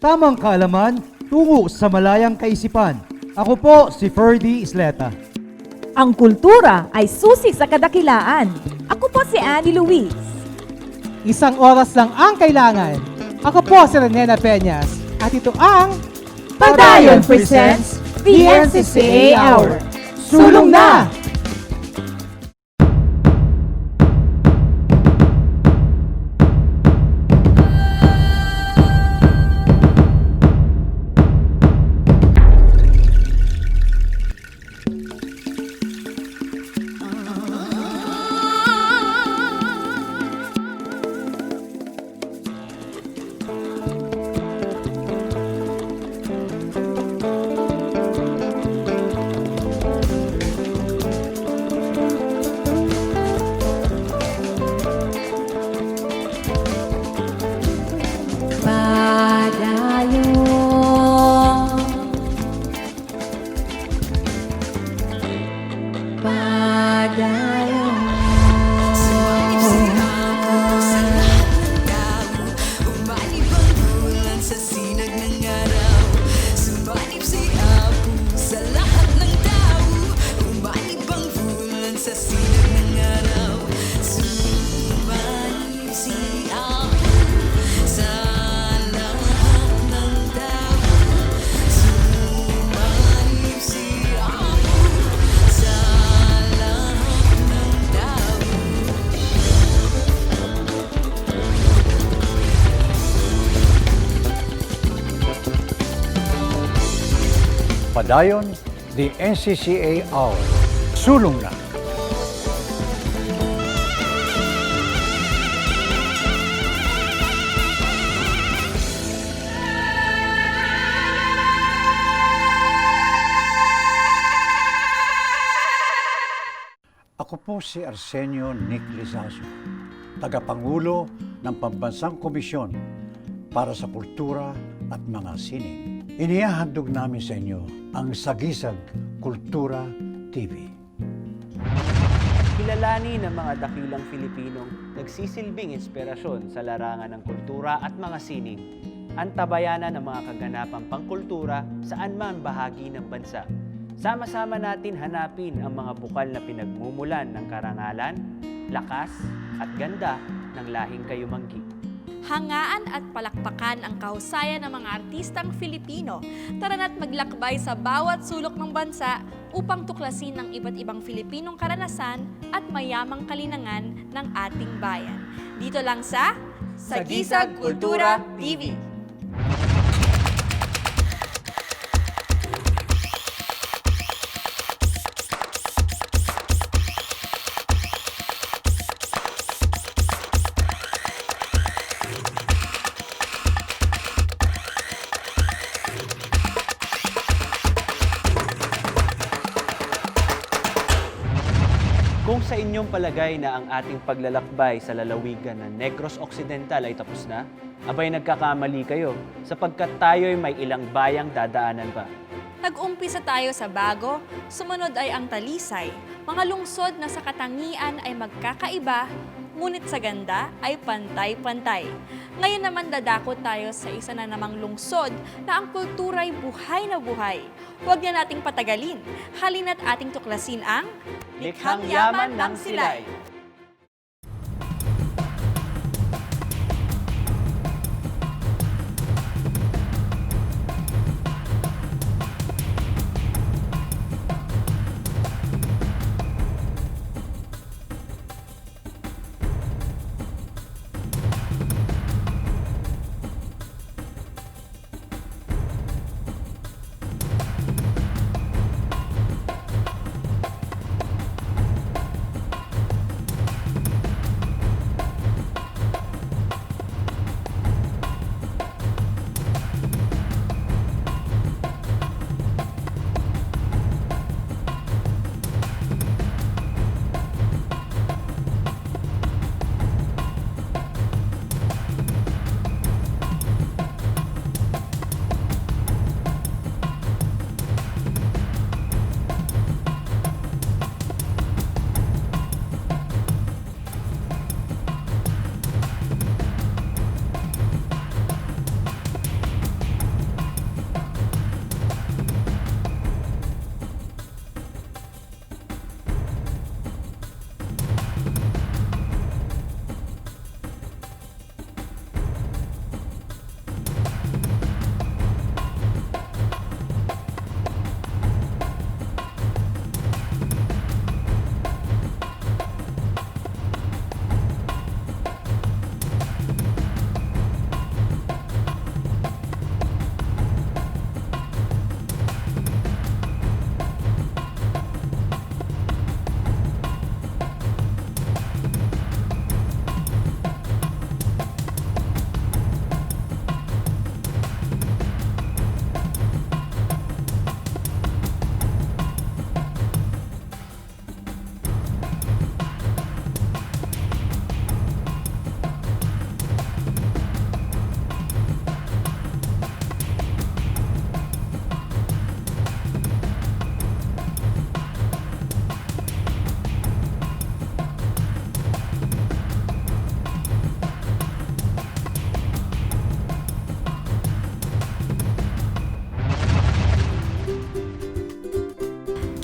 Tamang kaalaman, tungo sa malayang kaisipan. Ako po si Ferdy Isleta. Ang kultura ay susi sa kadakilaan. Ako po si Annie Luis. Isang oras lang ang kailangan. Ako po si Renena Peñas. At ito ang Padayon Presents the NCCA Hour. Sulong na! Padayon, the NCCA Hour. Sulong na! Ako po si Arsenio Nick Lizazo, tagapangulo ng Pambansang Komisyon para sa Kultura at mga Sining. Inihahandog namin sa inyo ang Sagisag Kultura TV. Kilalanin ng mga dakilang Filipinong nagsisilbing inspirasyon sa larangan ng kultura at mga sining, antabayanan ng mga kaganapang pangkultura saan man bahagi ng bansa. Sama-sama natin hanapin ang mga bukal na pinagmumulan ng karangalan, lakas at ganda ng lahing kayumanggi. Hangaan at palakpakan ang kahusayan ng mga artistang Filipino. Tara na't maglakbay sa bawat sulok ng bansa upang tuklasin ang iba't ibang Filipinong karanasan at mayamang kalinangan ng ating bayan. Dito lang sa Sagisag Kultura TV. Kung sa inyong palagay na ang ating paglalakbay sa lalawigan ng Negros Occidental ay tapos na, abay nagkakamali kayo sapagkat tayo'y may ilang bayang dadaanan pa. Nag-umpisa tayo sa Bago, sumunod ay ang Talisay. Mga lungsod na sa katangian ay magkakaiba, ngunit sa ganda ay pantay-pantay. Ngayon naman dadako tayo sa isa na namang lungsod na ang kultura ay buhay na buhay. Huwag na nating patagalin, halina't ating tuklasin ang Likhang Yaman ng Silay.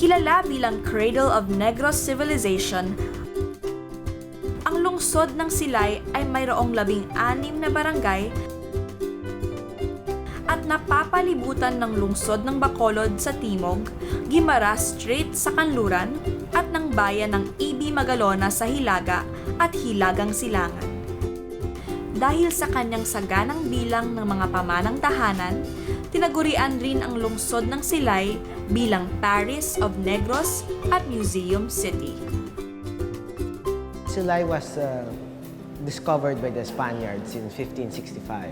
Kilala bilang Cradle of Negros Civilization, ang lungsod ng Silay ay mayroong 16 na barangay at napapalibutan ng lungsod ng Bacolod sa timog, Guimaras Strait sa kanluran, at ng bayan ng Ibi Magalona sa hilaga at Hilagang Silangan. Dahil sa kanyang saganang bilang ng mga pamanang tahanan, tinagurian rin ang lungsod ng Silay bilang Paris of Negros at Museum City. Silay was discovered by the Spaniards in 1565.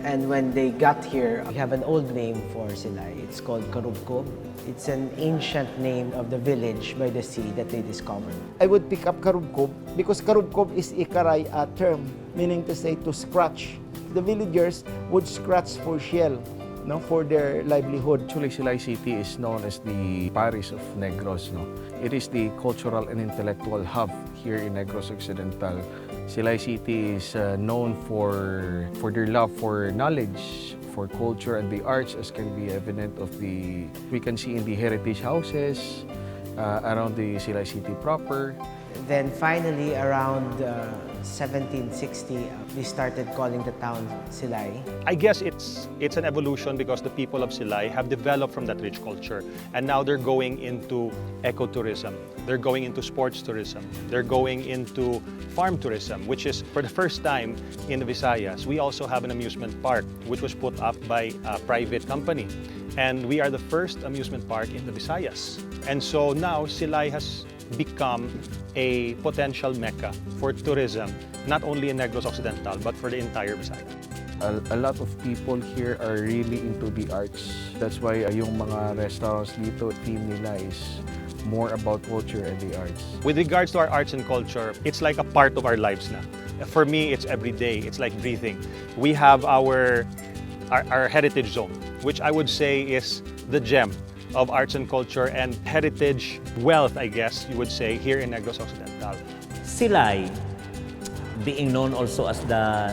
And when they got here, we have an old name for Silay. It's called Karubkob. It's an ancient name of the village by the sea that they discovered. I would pick up karubkob because karubkob is ikaray term, meaning to say to scratch. The villagers would scratch for shell, no, for their livelihood. Actually, Silay City is known as the Paris of Negros. No? It is the cultural and intellectual hub here in Negros Occidental. Silay City is known for their love for knowledge, for culture and the arts, as can be evident of we can see in the heritage houses around the Silay City proper. Then finally, around 1760, we started calling the town Silay. I guess it's an evolution because the people of Silay have developed from that rich culture, and now they're going into ecotourism. They're going into sports tourism. They're going into farm tourism, which is for the first time in the Visayas. We also have an amusement park, which was put up by a private company. And we are the first amusement park in the Visayas. And so now Silay has become a potential mecca for tourism, not only in Negros Occidental, but for the entire Visayas. A lot of people here are really into the arts. That's why yung mga restaurants dito, theme nila is more about culture and the arts. With regards to our arts and culture, it's like a part of our lives now. For me, it's every day. It's like breathing. We have our heritage zone, which I would say is the gem of arts and culture and heritage wealth, I guess you would say, here in Negros Occidental. Silay, being known also as the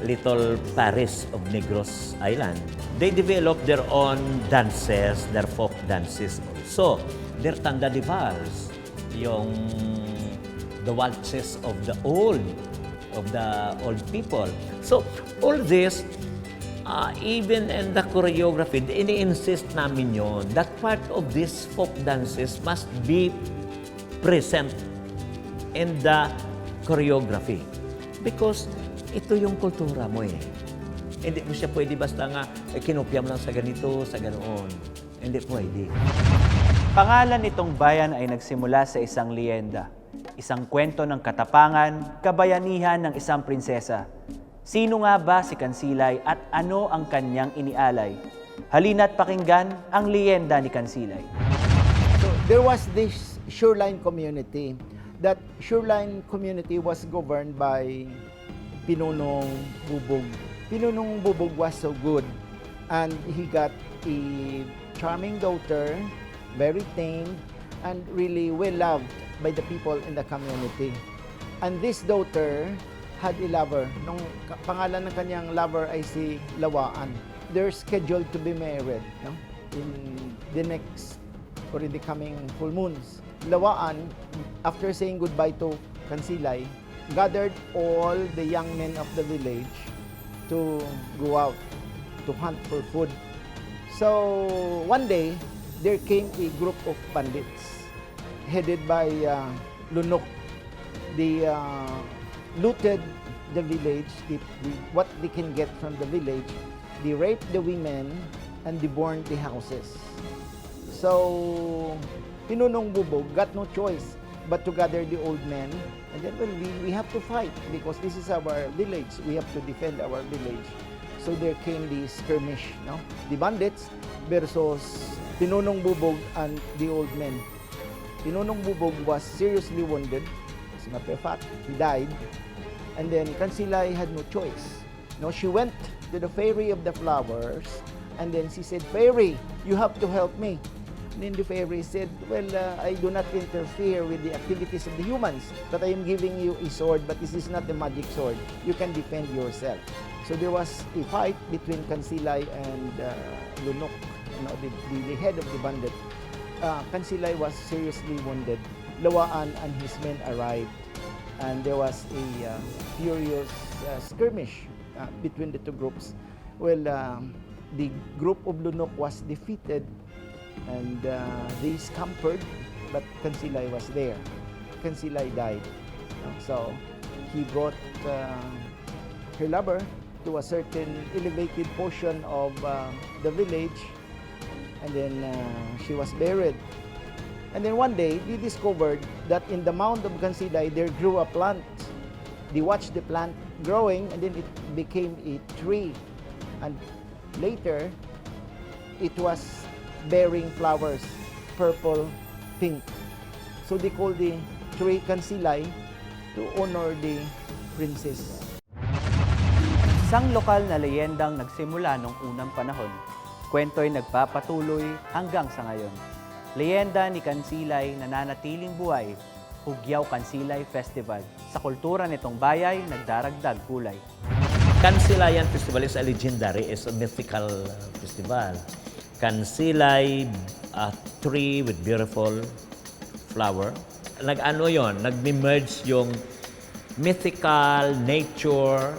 little Paris of Negros Island, they developed their own dances, their folk dances also. Their tandalivals, the waltzes of the old people. So all this, even in the choreography, ini-insist namin yon that part of these folk dances must be present in the choreography. Because ito yung kultura mo eh. Hindi mo siya pwede basta nga kinopya mo lang sa ganito, sa ganoon. Hindi pwede. Pangalan nitong bayan ay nagsimula sa isang liyenda, isang kwento ng katapangan, kabayanihan ng isang prinsesa. Sino nga ba si Kansilay at ano ang kanyang inialay? Halina't pakinggan ang liyenda ni Kansilay. So there was this shoreline community. That shoreline community was governed by Pinunong Bubog. Pinunong Bubog was so good, and he got a charming daughter, very tame, and really well-loved by the people in the community. And this daughter had a lover. Nung pangalan ng kanyang lover ay si Lawaan. They're scheduled to be married, no? In the next or in the coming full moons. Lawaan, after saying goodbye to Kansilay, gathered all the young men of the village to go out to hunt for food. So one day, there came a group of bandits headed by Lunok. They looted the village, what they can get from the village. They raped the women and they burned the houses. So Pinunong Bubog got no choice but to gather the old men and then, well, we have to fight because this is our village. We have to defend our village. So there came the skirmish, no? The bandits versus Pinunong Bubog and the old men. Pinunong Bubog was seriously wounded. As a matter of fact, he died. And then Kansilay had no choice. No, she went to the Fairy of the Flowers and then she said, "Fairy, you have to help me." And then the fairy said, "Well, I do not interfere with the activities of the humans, but I am giving you a sword, but this is not a magic sword. You can defend yourself." So there was a fight between Kansilay and Lunok, the head of the bandit. Silay was seriously wounded. Lawaan and his men arrived, and there was a furious skirmish between the two groups. Well, the group of Lunok was defeated, and they scampered, but Silay was there. Silay died. So he brought her lover to a certain elevated portion of the village, and then she was buried. And then one day, they discovered that in the mound of Silay, there grew a plant. They watched the plant growing, and then it became a tree. And later, it was bearing flowers, purple, pink. So they called the tree Silay to honor the princess. Isang lokal na leyendang nagsimula noong unang panahon. Kwento'y nagpapatuloy hanggang sa ngayon. Leyenda ni Silay nananatiling buhay, Hugyaw Silay Festival. Sa kultura nitong bayay, nagdaragdag kulay. Silayan Festival is a legendary, is a mythical festival. Silay, a tree with beautiful flower. Nag-ano yon, nag-merge yung mythical, nature,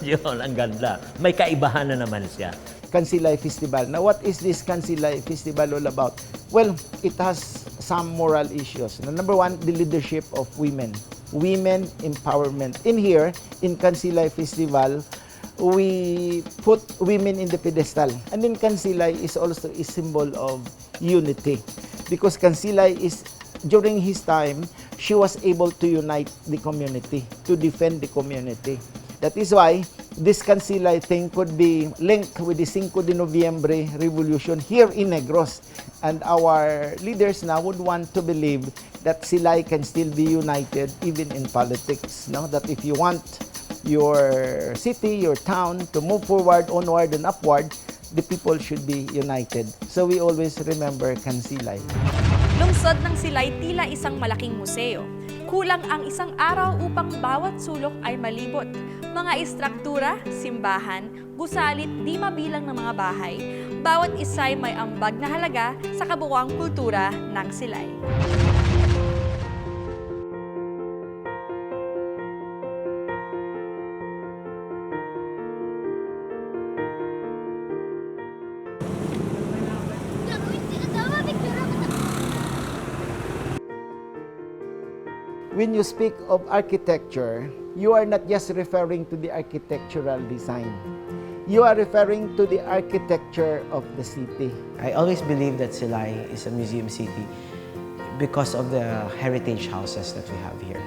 yun, ang ganda. May kaibahan na naman siya. Silay Festival. Now, what is this Silay Festival all about? Well, it has some moral issues. Now, number one, the leadership of women. Women empowerment. In here, in Silay Festival, we put women in the pedestal. And then Silay is also a symbol of unity. Because Silay is, during his time, she was able to unite the community, to defend the community. That is why this Silay thing could be linked with the 5 de Noviembre revolution here in Negros. And our leaders now would want to believe that Silay can still be united even in politics. No? That if you want your city, your town to move forward, onward, and upward, the people should be united. So we always remember Silay. Lungsod ng Silay tila isang malaking museo. Kulang ang isang araw upang bawat sulok ay malibot. Mga istruktura, simbahan, gusalit, di mabilang ng mga bahay, bawat isa'y may ambag na halaga sa kabuuang kultura ng Silay. When you speak of architecture, you are not just referring to the architectural design. You are referring to the architecture of the city. I always believe that Silay is a museum city because of the heritage houses that we have here.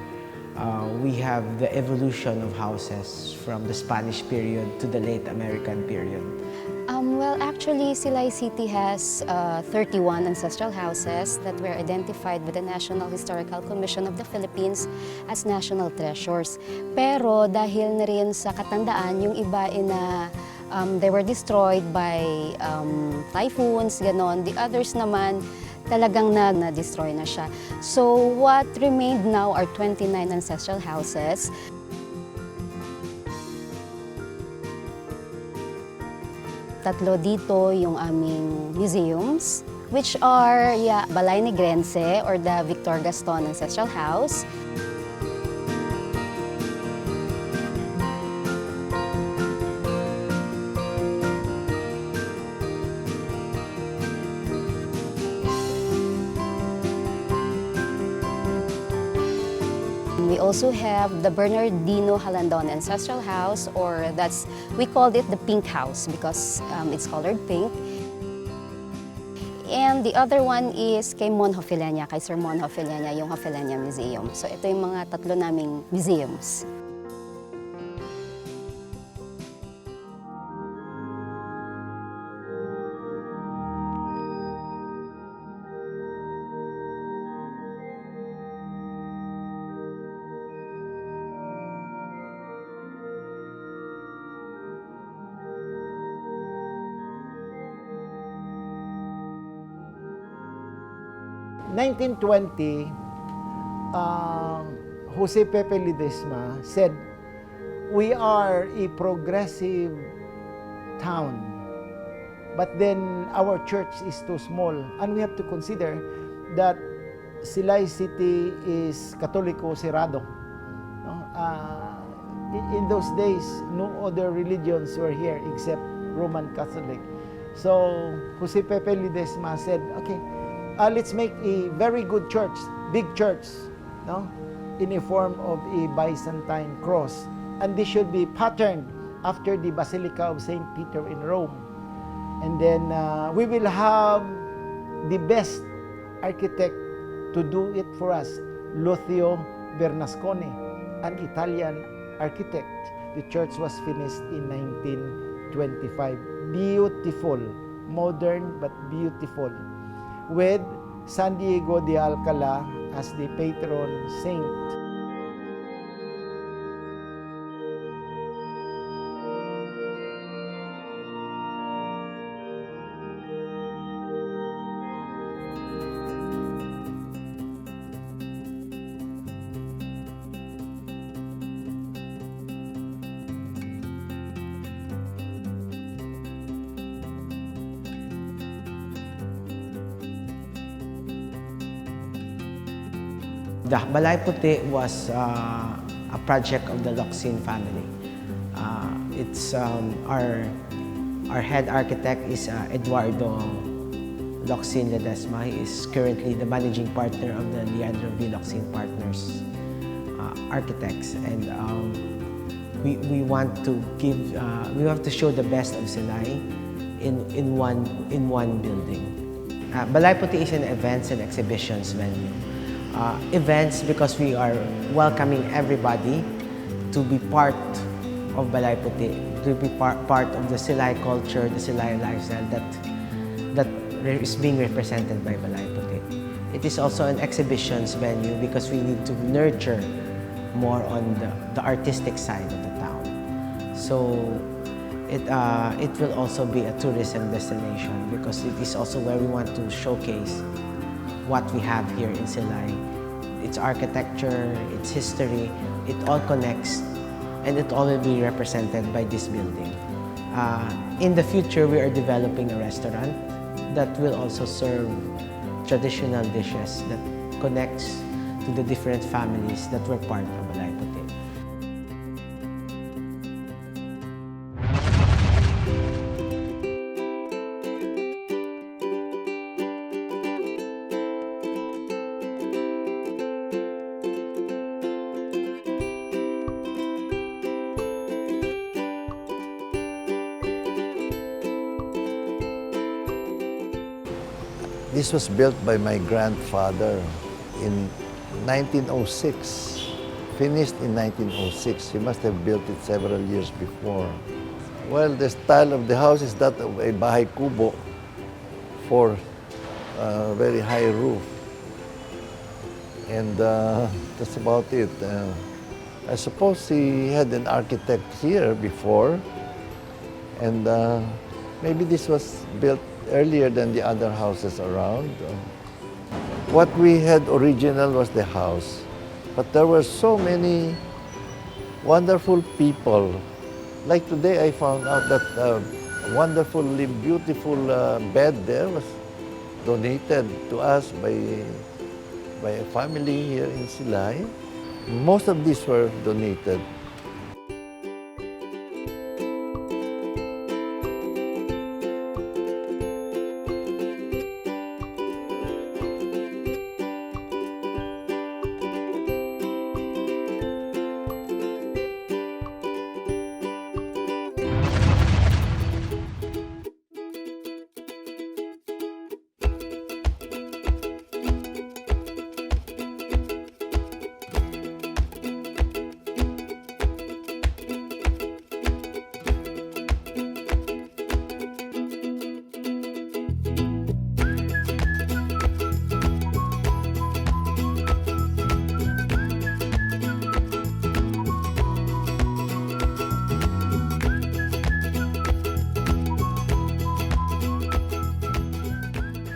We have the evolution of houses from the Spanish period to the late American period. Well, actually, Silay City has 31 ancestral houses that were identified with the National Historical Commission of the Philippines as national treasures. Pero dahil na rin sa katandaan, yung iba they were destroyed by typhoons, ganon. The others naman, talagang na-destroy na siya. So what remained now are 29 ancestral houses. Tatlo dito yung aming museums, which are Balay Negrense or the Victor Gaston Ancestral House. We also have the Bernardino Halandon Ancestral House, or we called it the Pink House because it's colored pink. And the other one is kay Mon Hofilenya, kay Sir Mon Hofilenya, yung Hofilenya Museum. So ito yung mga tatlo naming museums. In 1920, Jose Pepe Ledesma said, "We are a progressive town. But then our church is too small, and we have to consider that Silay City is Katoliko Cerrado. No? In those days, no other religions were here except Roman Catholic. So Jose Pepe Ledesma said, okay, let's make a very good church, big church, no? In a form of a Byzantine cross. And this should be patterned after the Basilica of St. Peter in Rome. And then we will have the best architect to do it for us, Lucio Bernasconi, an Italian architect. The church was finished in 1925. Beautiful, modern but beautiful, with San Diego de Alcala as the patron saint. The Balay Puti was a project of the Locsin family. Our head architect is Eduardo Locsin Ledesma. He is currently the managing partner of the Leandro V. Locsin Partners Architects, and we want to show the best of Silay in one building. Balay Puti is an events and exhibitions venue. Events because we are welcoming everybody to be part of Balay Puti, to be part of the Silay culture, the Silay lifestyle that is being represented by Balay Puti. It is also an exhibitions venue because we need to nurture more on the artistic side of the town. So it will also be a tourism destination because it is also where we want to showcase what we have here in Silay. Its architecture, its history, it all connects, and it all will be represented by this building. In the future, we are developing a restaurant that will also serve traditional dishes that connects to the different families that were part of Balay Puti. This was built by my grandfather in 1906, finished in 1906. He must have built it several years before. Well, the style of the house is that of a bahay kubo for a very high roof. And that's about it. I suppose he had an architect here before, and maybe this was built earlier than the other houses around. What we had original was the house, but there were so many wonderful people. Like today, I found out that wonderfully beautiful bed there was donated to us by a family here in Silay. Most of these were donated.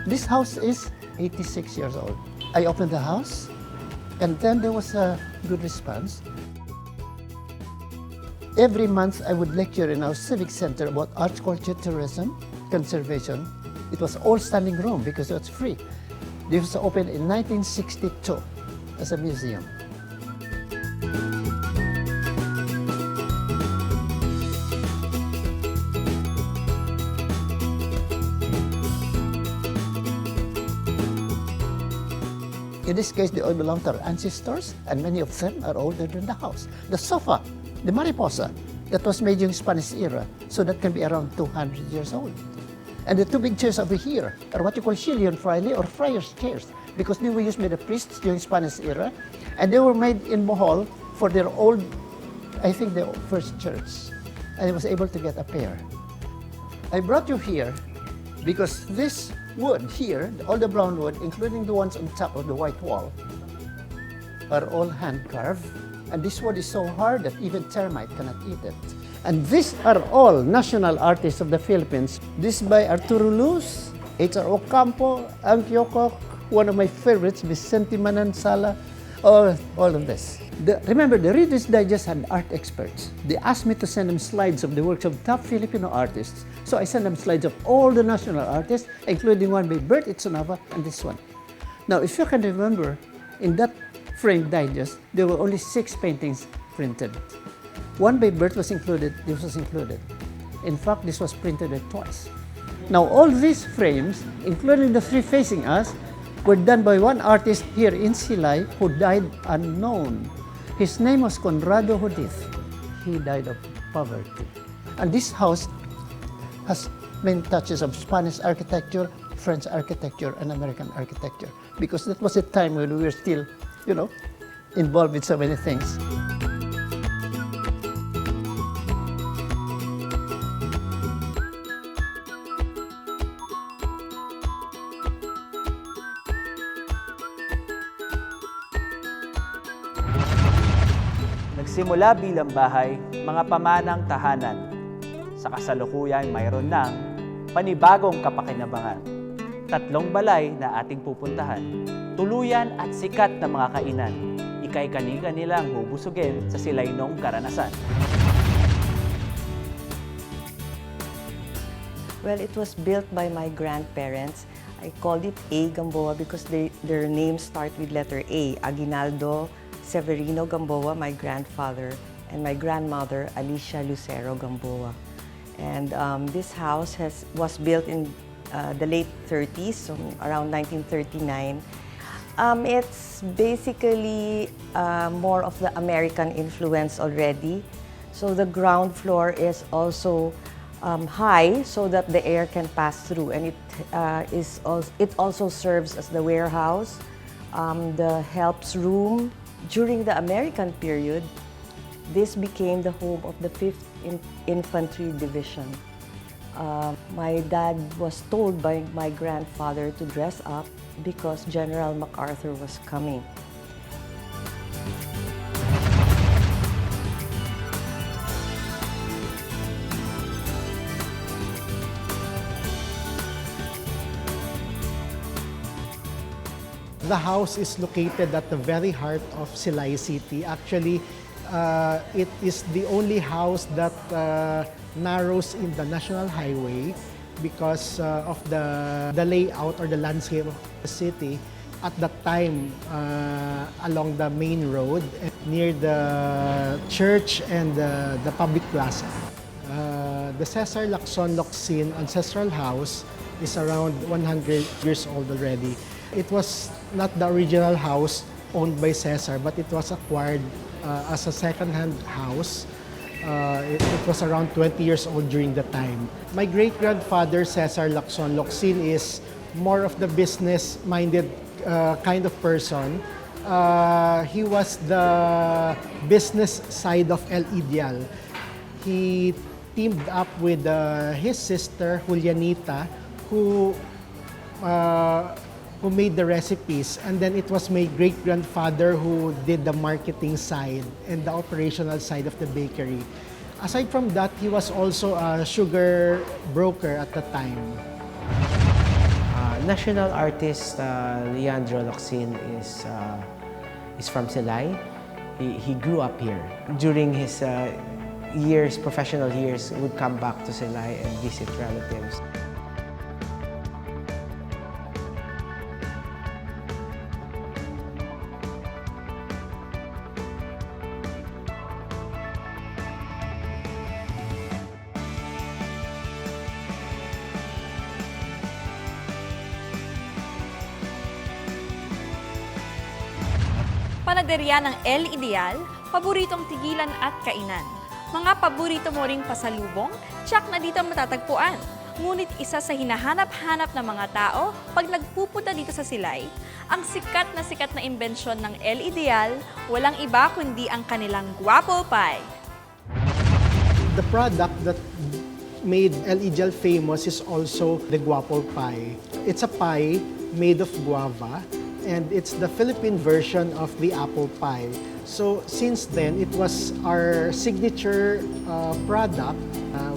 This house is 86 years old. I opened the house, and then there was a good response. Every month, I would lecture in our civic center about arts, culture, tourism, conservation. It was all standing room because it was free. This was opened in 1962 as a museum. In this case, they all belong to our ancestors, and many of them are older than the house. The sofa, the mariposa, that was made during Spanish era, so that can be around 200 years old. And the two big chairs over here are what you call Chilean fraile or friar's chairs, because they were used by the priests during Spanish era, and they were made in Bohol for their old, I think, their first church. And I was able to get a pair. I brought you here because this wood here, all the brown wood, including the ones on top of the white wall, are all hand-carved. And this wood is so hard that even termite cannot eat it. And these are all national artists of the Philippines. This by Arturo Luz, H.R. Ocampo, Ang Kyokok, one of my favorites, Vicente Manansala, all of this. Remember, the Reader's Digest had art experts. They asked me to send them slides of the works of top Filipino artists. So I sent them slides of all the national artists, including one by Bert Itsunava and this one. Now, if you can remember, in that framed digest, there were only 6 paintings printed. One by Bert was included, this was included. In fact, this was printed twice. Now, all these frames, including the 3 facing us, were done by one artist here in Silay who died unknown. His name was Conrado Judith. He died of poverty. And this house has many touches of Spanish architecture, French architecture, and American architecture, because that was a time when we were still, you know, involved with so many things. Nagsimula bilang bahay, mga pamanang tahanan. Sa kasalukuyan, mayroon ng panibagong kapakinabangan. 3 balay na ating pupuntahan. Tuluyan at sikat na mga kainan. Ika'y kani-kanilang bubusugin sa silaynong karanasan. Well, it was built by my grandparents. I called it A. Gamboa because their names start with letter A. Aguinaldo Severino Gamboa, my grandfather, and my grandmother, Alicia Lucero Gamboa. And this house was built in the late 30s, so around 1939. It's basically more of the American influence already. So the ground floor is also high so that the air can pass through, and it also serves as the warehouse, the helps room. During the American period, this became the home of the 5th Infantry Division. My dad was told by my grandfather to dress up because General MacArthur was coming. The house is located at the very heart of Silay City. Actually, it is the only house that narrows in the national highway because of the layout or the landscape of the city at that time along the main road near the church and the public plaza. The Cesar Lacson Locsin ancestral house is around 100 years old already. It was not the original house owned by Cesar, but it was acquired as a second-hand house. It was around 20 years old during the time. My great-grandfather, Cesar Lacson Locsin, is more of the business-minded kind of person. He was the business side of El Ideal. He teamed up with his sister, Julianita, who made the recipes, and then it was my great-grandfather who did the marketing side and the operational side of the bakery. Aside from that, he was also a sugar broker at the time. National artist Leandro Locsin is from Silay. He grew up here. During his professional years, would come back to Silay and visit relatives. panaderya ng El Ideal, paboritong tigilan at kainan. Mga paborito mo ring pasalubong, tsak na dito matatagpuan. Ngunit isa sa hinahanap-hanap ng mga tao pag nagpupunta dito sa Silay, ang sikat na imbensyon ng El Ideal, walang iba kundi ang kanilang guwapo pie. The product that made El Ideal famous is also the guwapo pie. It's a pie made of guava, and it's the Philippine version of the apple pie. So since then, it was our signature product,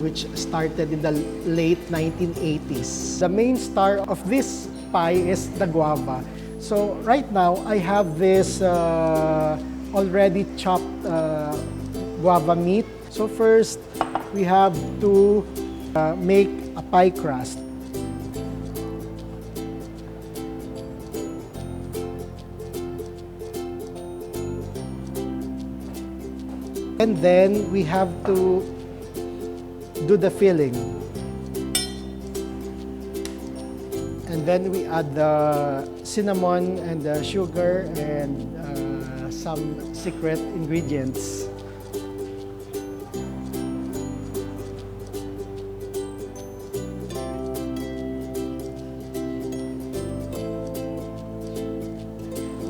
which started in the late 1980s. The main star of this pie is the guava. So right now, I have this already chopped guava meat. So first, we have to make a pie crust. And then we have to do the filling. And then we add the cinnamon and the sugar and some secret ingredients.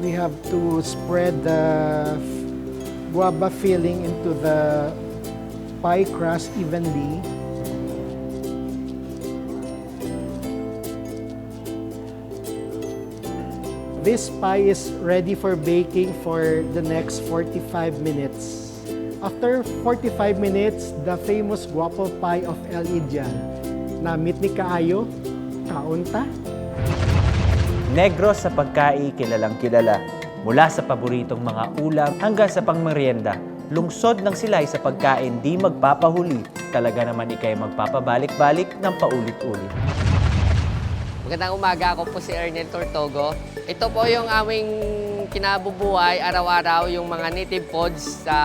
We have to spread the guava filling into the pie crust evenly. This pie is ready for baking for the next 45 minutes. After 45 minutes, the famous guwapo pie of El Ideal. Namit ni kaayo, kaunta. Negros sa pagkain kilalang kilala. Mula sa paboritong mga ulam hanggang sa pangmerienda, lungsod ng Silay sa pagkain di magpapahuli. Talaga naman ikay magpapabalik-balik ng paulit-ulit. Magandang umaga, ako po si Ernel Tortogo. Ito po yung aming kinabubuhay araw-araw, yung mga native foods sa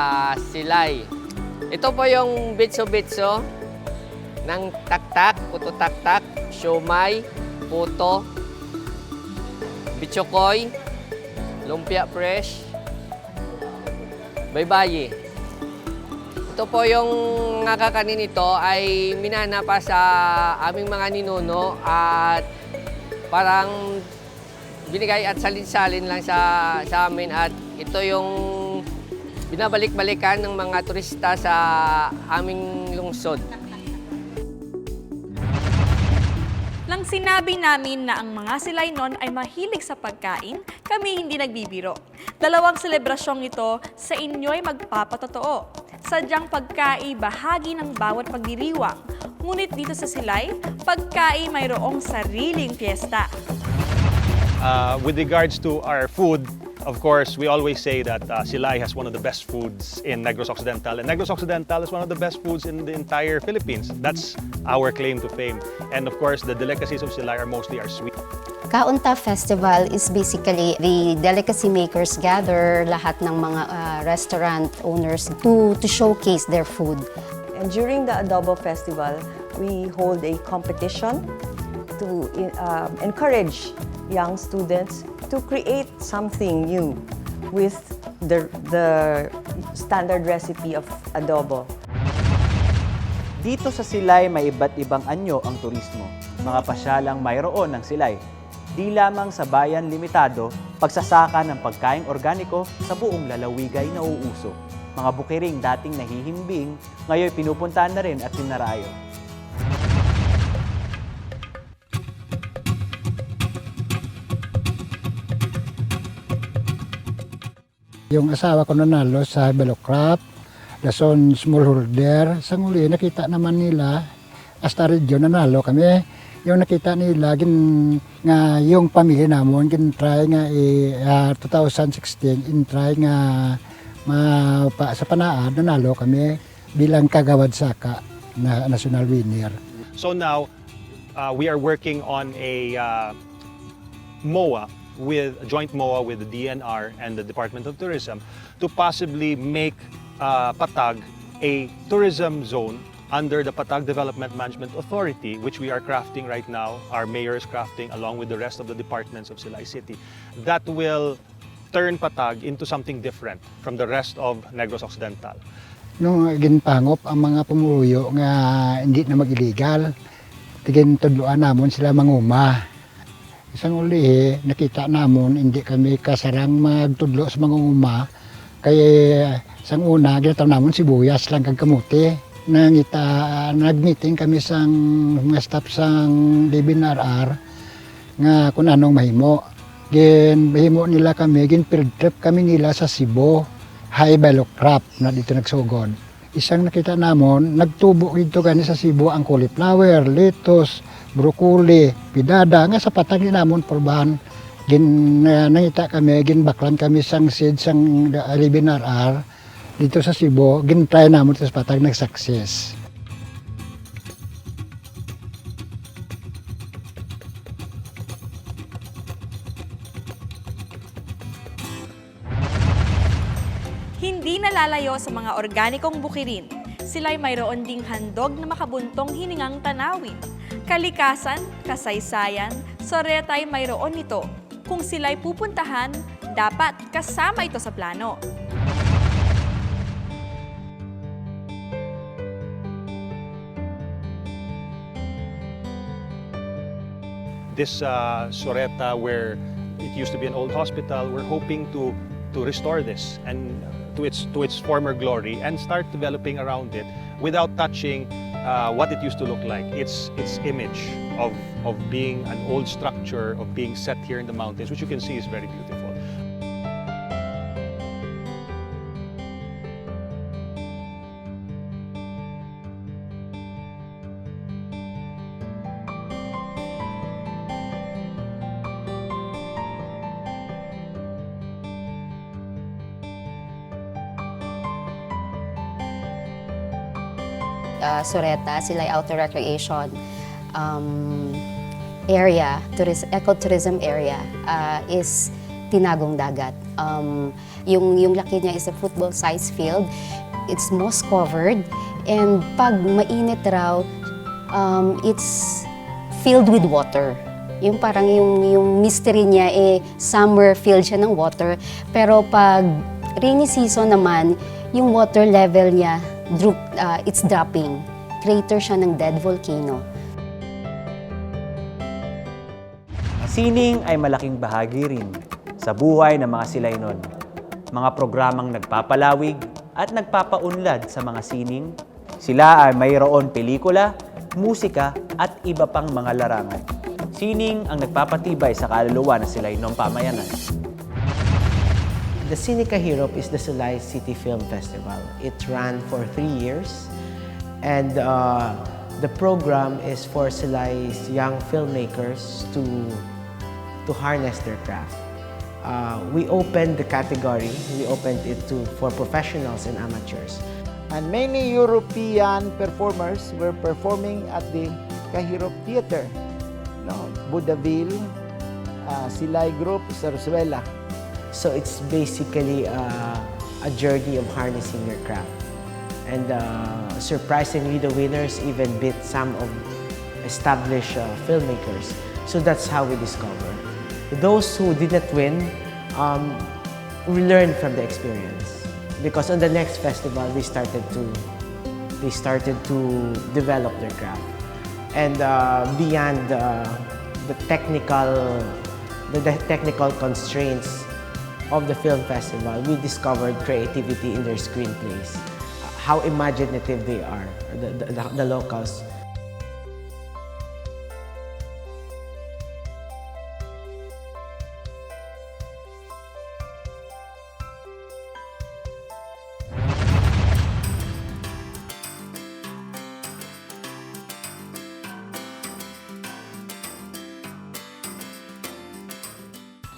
Silay. Ito po yung bitso-bitso ng taktak, puto taktak, siomay, puto, bitsokoy, lumpia fresh, baybayi. Ito po yung nakakanin nito ay minana pa sa aming mga ninuno at parang binigay at salin-salin lang sa amin at ito yung binabalik-balikan ng mga turista sa aming lungsod. Nang sinabi namin na ang mga Silay noon ay mahilig sa pagkain, kami hindi nagbibiro. 2 selebrasyong ito sa inyo'y magpapatotoo. Sadyang pagkain bahagi ng bawat pagdiriwang. Ngunit dito sa Silay, pagkain mayroong sariling fiesta. With regards to our food, of course, we always say that Silay has one of the best foods in Negros Occidental, and Negros Occidental is one of the best foods in the entire Philippines. That's our claim to fame. And of course, the delicacies of Silay are mostly our sweet. Kaunta Festival is basically the delicacy makers gather lahat ng mga restaurant owners to showcase their food. And during the Adobo Festival, we hold a competition to encourage young students to create something new with the standard recipe of adobo. Dito sa Silay may iba't ibang anyo ang turismo. Mga pasyalang mayroon ng Silay. Di lamang sa bayan limitado, pagsasaka ng pagkaing organiko sa buong lalawigan na uuso. Mga bukiring dating nahihimbing, ngayon pinupuntahan na rin at tinarayo. Yung asawa ko nanalo sa Belocraft, Lason Smallholder. Sa nguli, nakita naman nila, hasta region nanalo kami. Yung nakita nila, nga yung pamilya namon, try nga 2016, try nga sa panaan, nanalo kami bilang kagawad saka na national winner. So now, we are working on a MOA, with a joint MOA with the DNR and the Department of Tourism to possibly make Patag a tourism zone under the Patag Development Management Authority, which we are crafting right now. Our mayor is crafting along with the rest of the departments of Silay City. That will turn Patag into something different from the rest of Negros Occidental. Nung ginpangop ang mga pumuyo nga hindi na mag-illegal, tigintudloan namon sila manguma. Isang uli, nakita namon hindi kami kasarang magtudlo sa mangunguma, kaya isang una, ginataw namon sibuyas lang kag kamuti. Nag-meeting kami sa mga staff sang DBNRR nga kung anong mahimo. Mahimo nila kami, field trip kami nila sa Cebu. High value crop na dito nagsugod. Isang nakita namon, nagtubo dito gani sa Cebu ang cauliflower, lettuce, broccoli, pidada nga sa patag ni namon porbahan. Nangita kami, ginbaklan kami sang seed sang LBNRR dito sa Cebu, gintry namon sa patag nag-success. Hindi nalalayo sa mga organikong bukirin, sila'y mayroon ding handog na makabuntong hiningang tanawin. Kalikasan, kasaysayan, soreta'y mayroon nito. Kung sila'y pupuntahan, dapat kasama ito sa plano. This Soreta, where it used to be an old hospital, we're hoping to restore this and to its former glory and start developing around it without touching what it used to look like. Its image of being an old structure, of being set here in the mountains, which you can see is very beautiful. Soreta, Silay Outdoor Recreation area, ecotourism area is Tinagong Dagat. Yung laki niya is a football-sized field. It's moss covered, and pag mainit raw, it's filled with water. Yung parang yung mystery niya summer filled siya ng water, pero pag rainy season naman, yung water level niya it's dropping. Crater siya ng dead volcano. Sining ay malaking bahagi rin sa buhay ng mga Silaynon. Mga programang nagpapalawig at nagpapaunlad sa mga sining. Sila ay mayroon pelikula, musika at iba pang mga larangan. Sining ang nagpapatibay sa kaluluwa ng Silaynong pamayanan. The Sinica Hirop is the Silay City Film Festival. It ran for 3 years, and the program is for Silay's young filmmakers to harness their craft. We opened the category, we opened it for professionals and amateurs. And many European performers were performing at the Kahirop Theater. Budaville, Silay Group, Sarsuela. So it's basically a journey of harnessing your craft. And surprisingly, the winners even beat some of established filmmakers. So that's how we discover. Those who did not win, we learned from the experience. Because on the next festival, they started to develop their craft. And beyond the technical constraints of the film festival, we discovered creativity in their screenplays, how imaginative they are, the locals.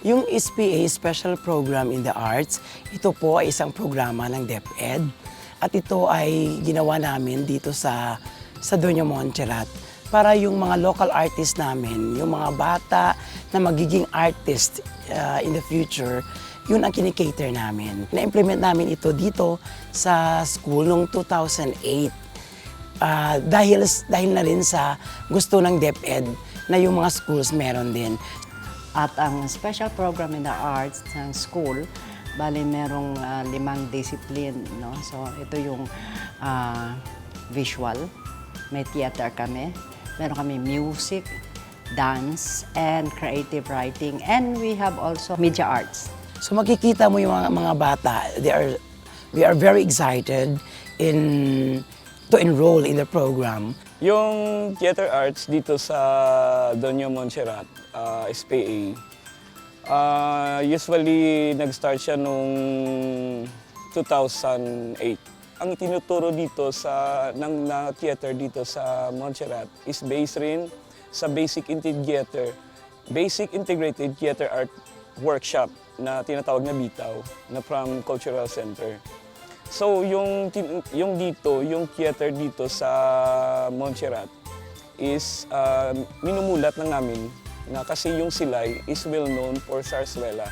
Yung SPA, Special Program in the Arts, ito po ay isang programa ng DepEd at ito ay ginawa namin dito sa Doña Montserrat para yung mga local artists namin, yung mga bata na magiging artist in the future, yun ang kinikater namin. Na-implement namin ito dito sa school noong 2008 dahil na rin sa gusto ng DepEd na yung mga schools meron din. At ang special program in the arts ng school, bali merong 5 discipline, no? So ito yung visual, may theater kami, meron kami music, dance, and creative writing, and we have also media arts. So makikita mo yung mga bata, they are very excited to enroll in the program. Yung theater arts dito sa Doña Montserrat, SPA, usually nag-start siya noong 2008. Ang itinuturo dito na theater dito sa Montserrat is based rin sa Basic Integrated Theater Art Workshop na tinatawag na BITAW, na from Cultural Center. So yung theater dito sa Montserrat is minumulat lang namin na kasi yung Silay is well known for sarsuela.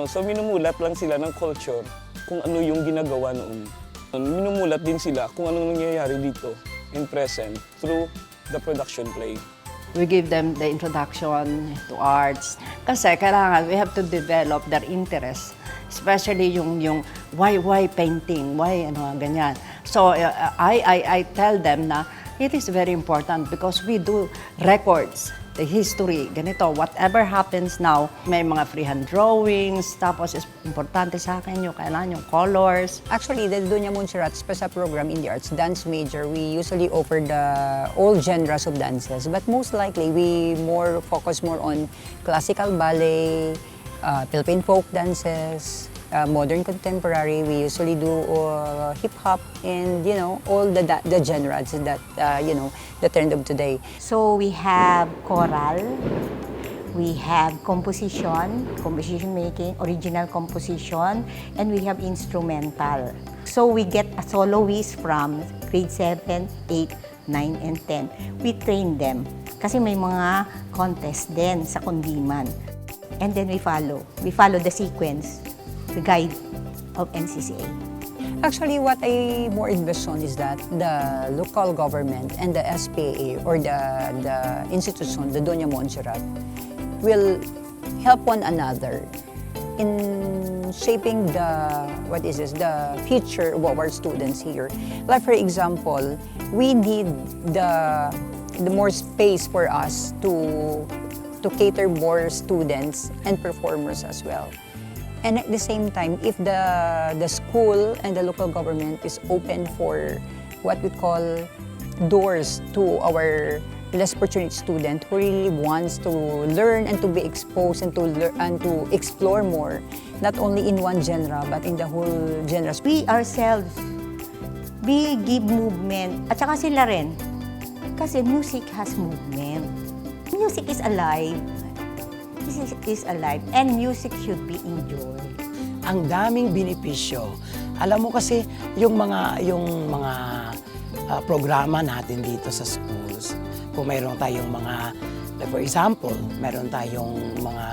So minumulat lang sila ng culture kung ano yung ginagawa noon. Minumulat din sila kung anong nangyayari dito in present through the production play. We give them the introduction to arts kasi kailangan we have to develop their interest, especially yung why painting, why ganyan. So I tell them na it is very important because we do records, the history, ganito, whatever happens now, may mga freehand drawings, tapos is importante sa akin yung kailangan yung colors. Actually, the Doña Montserrat special program in the arts, dance major, we usually offer the all genres of dances, but most likely we focus more on classical ballet, Philippine folk dances, modern contemporary. We usually do hip hop and all the genres that the trend of today. So we have choral, we have composition making, original composition, and we have instrumental. So we get a soloist from grade 7, 8, 9, and 10. We train them kasi may mga contest din sa Kundiman. And then we follow the sequence, the guide of NCCA. Actually, what I more invest on is that the local government and the SPA or the institution, the Doña Montserrat, will help one another in shaping the future of our students here. Like for example, we need the more space for us to cater more students and performers as well. And at the same time, if the school and the local government is open for what we call doors to our less fortunate student who really wants to learn and to be exposed and to explore more, not only in one genre but in the whole genres. We ourselves, we give movement, at saka sila rin. Kasi music has movement. Music is alive. Music is alive and music should be enjoyed. Ang daming benepisyo. Alam mo kasi yung mga programa natin dito sa schools, kung mayroon tayong mga, like for example, mayroon tayong mga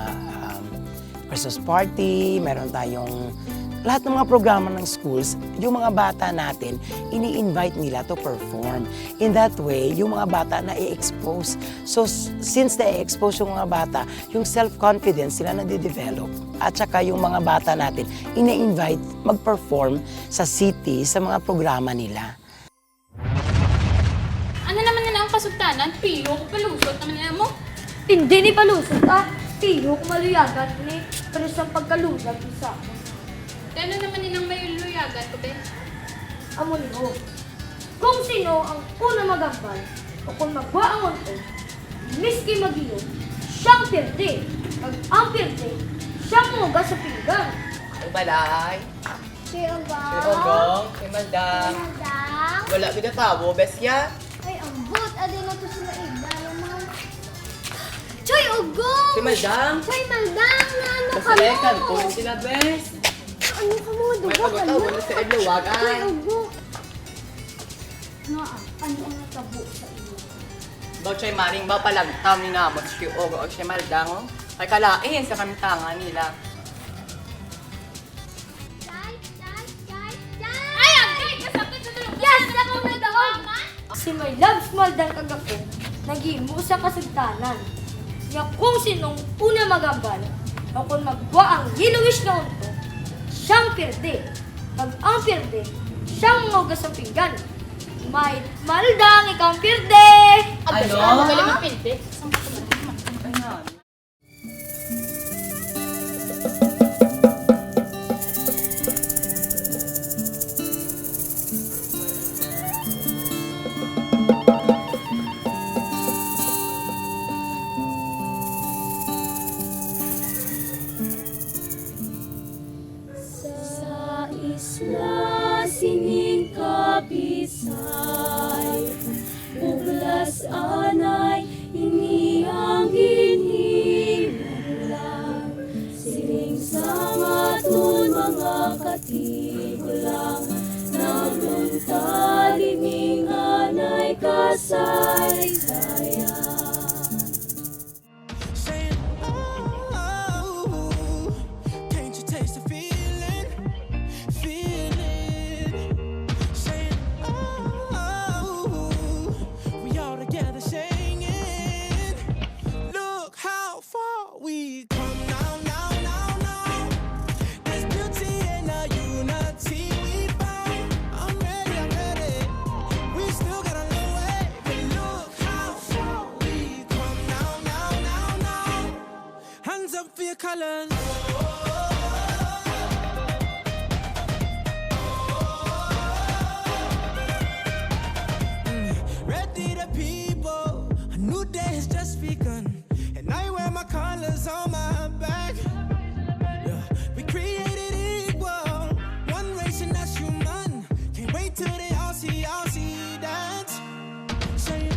Christmas party, mayroon tayong lahat ng mga programa ng schools, yung mga bata natin, ini-invite nila to perform. In that way, yung mga bata na-i-expose. So, since na-i-expose yung mga bata, yung self-confidence sila na-develop. At saka yung mga bata natin, ini-invite mag-perform sa city, sa mga programa nila. Ano naman nila ang kasugtanan? Pilo ko palusot naman nila mo? Hindi ni palusot Pilo ko maluyagan ni pero sa pagkalusot isa. Ano naman nilang may luyagan ko, be? Amon mo. Kung sino ang una magambal o kung magwaangon ko, miski magiyo, siyang pirte. Pag ang pirte, siyang muga sa pinggan. Ay, balay. Si Ogong. Si Ogong, si Maldang. Wala pinatawo, besya. Ay, ang but. Adi na to sila igdala naman. Choy, Ogong! Si Maldang. Choy, Maldang! Ano ka mo? Masalekan po sila, bes. Ano ka mo? May pagkatawa na sa igluwagan. Choy, Ogong. Ano ang natabo sa iyo? Baw chay maring ba palagtam ni namot si Ogong o si Maldang. Ay kalain sa kamintangan nila. Ay, agay! Kasapit sa tulong! Yes! Ako na daw! Si my love small dan kagako, nag-imu sa kasagtanan. Nya kung sinong una magambal o kung magwa ang giluwis nga unto, siyang pirde. Pag ang pirde, siyang ngugas ang pinggan. May maldang ikaw ang pirde! Ano? Magaling ang pirde? Sa isla singing kabisay, buglas anay iniyang hinimulan. Siling sa matun mga katigulang, naglunta liming anay kasaysayan. Colors. Ready the people, a new day has just begun, and I wear my colors on my back. Yeah. We created equal, one race and that's human. Can't wait till they all see that. Say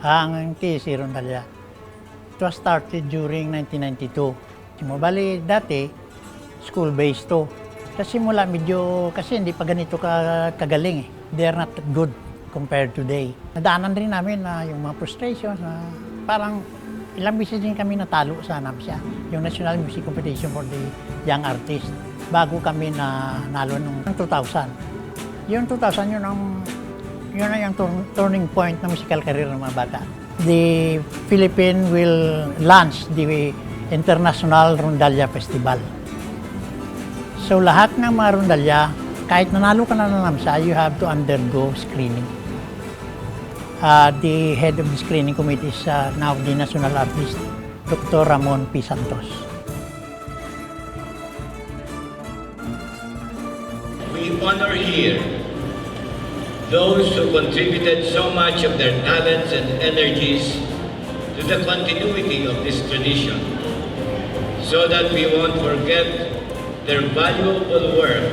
Ang TC Rondalia. It was started during 1992. Bali, dati, school-based to. Sa simula, medyo, kasi hindi pa ganito kagaling eh. They are not good compared today. Nadaanan rin namin na yung mga frustrations na parang ilang beses din kami natalo sa NAMSA, yung National Music Competition for the Young Artist, bago kami na nalo noong 2000. Yung 2000, yun na yung turning point ng musical career ng mga bata. the Philippines will launch the International Rondalla Festival. So lahat ng mga rondalla, kahit nanalo ka na ng NAMSA, you have to undergo screening. The head of the screening committee is now the national artist, Dr. Ramon P. Santos. We honor here those who contributed so much of their talents and energies to the continuity of this tradition, so that we won't forget their valuable work,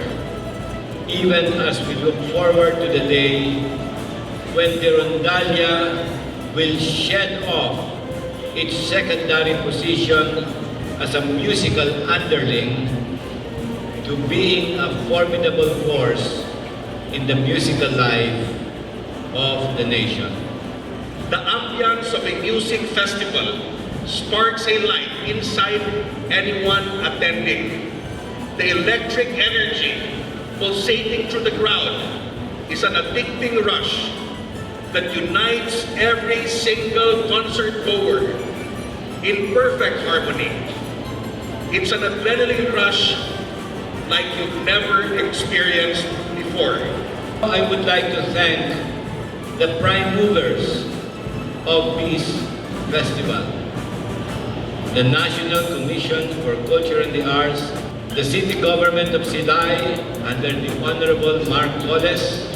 even as we look forward to the day when the rondalla will shed off its secondary position as a musical underling to being a formidable force in the musical life of the nation. The ambience of a music festival sparks a light inside anyone attending. The electric energy pulsating through the crowd is an addicting rush that unites every single concert goer in perfect harmony. It's an adrenaline rush like you've never experienced before. I would like to thank the prime movers of this festival, the National Commission for Culture and the Arts, the City Government of Silay under the Honorable Mark Wallace.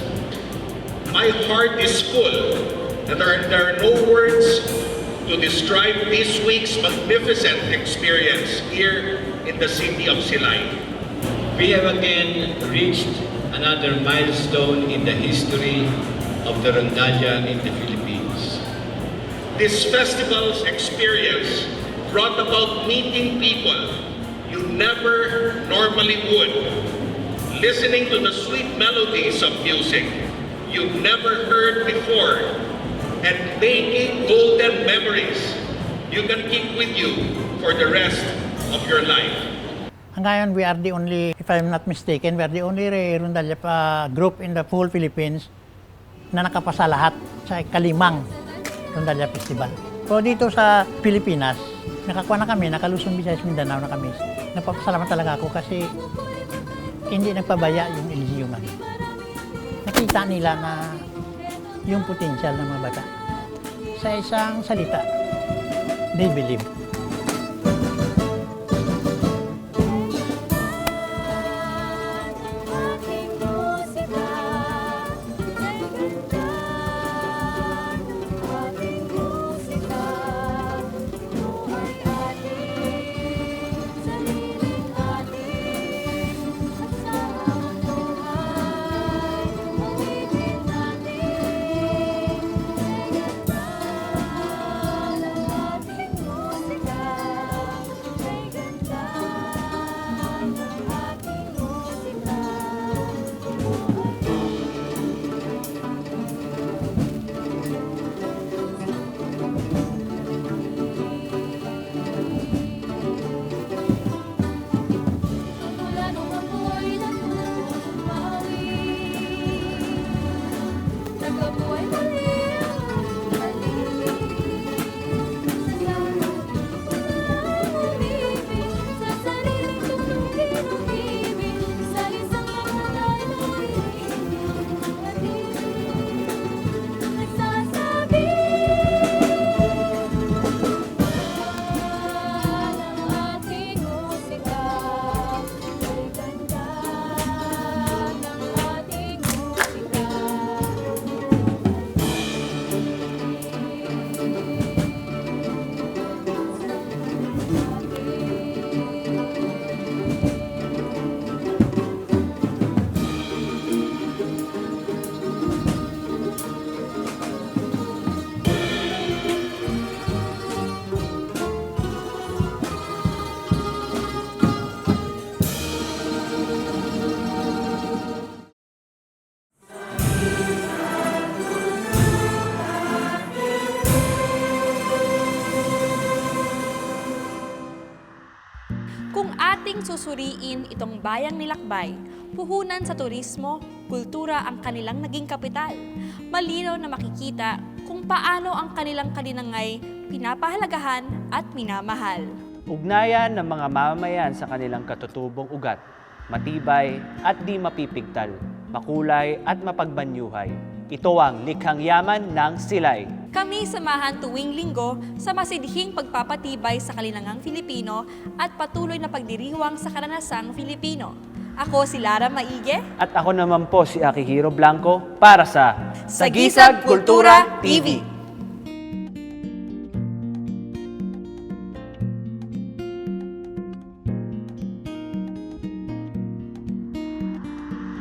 My heart is full and there are no words to describe this week's magnificent experience here in the city of Silay. We have again reached another milestone in the history of the rondalla in the Philippines. This festival's experience brought about meeting people you never normally would, listening to the sweet melodies of music you've never heard before, and making golden memories you can keep with you for the rest of your life. Ngayon, we are the only, if I'm not mistaken, we are the only rondalla group in the whole Philippines na nakapasa lahat sa kalimang rondalla festival. So dito sa Pilipinas, nakakuha na kami, nakalusong Visayas Mindanao na kami. Napapasalamat talaga ako kasi hindi nagpabaya yung LGU namin. Nakita nila na yung potensyal ng mga bata. Sa isang salita, they believe. Kung ating susuriin itong bayang nilakbay, puhunan sa turismo, kultura ang kanilang naging kapital. Malinaw na makikita kung kung paano ang kanilang kalinangay pinapahalagahan at minamahal. Ugnayan ng mga mamamayan sa kanilang katutubong ugat, matibay at di mapipigtal, makulay at mapagbanyuhay. Ito ang Likhang Yaman ng Silay. Kami samahan tuwing linggo sa masidhing pagpapatibay sa kalinangang Filipino at patuloy na pagdiriwang sa karanasang Filipino. Ako si Lara Maige. At ako naman po si Akihiro Blanco para sa Sagisag Kultura TV.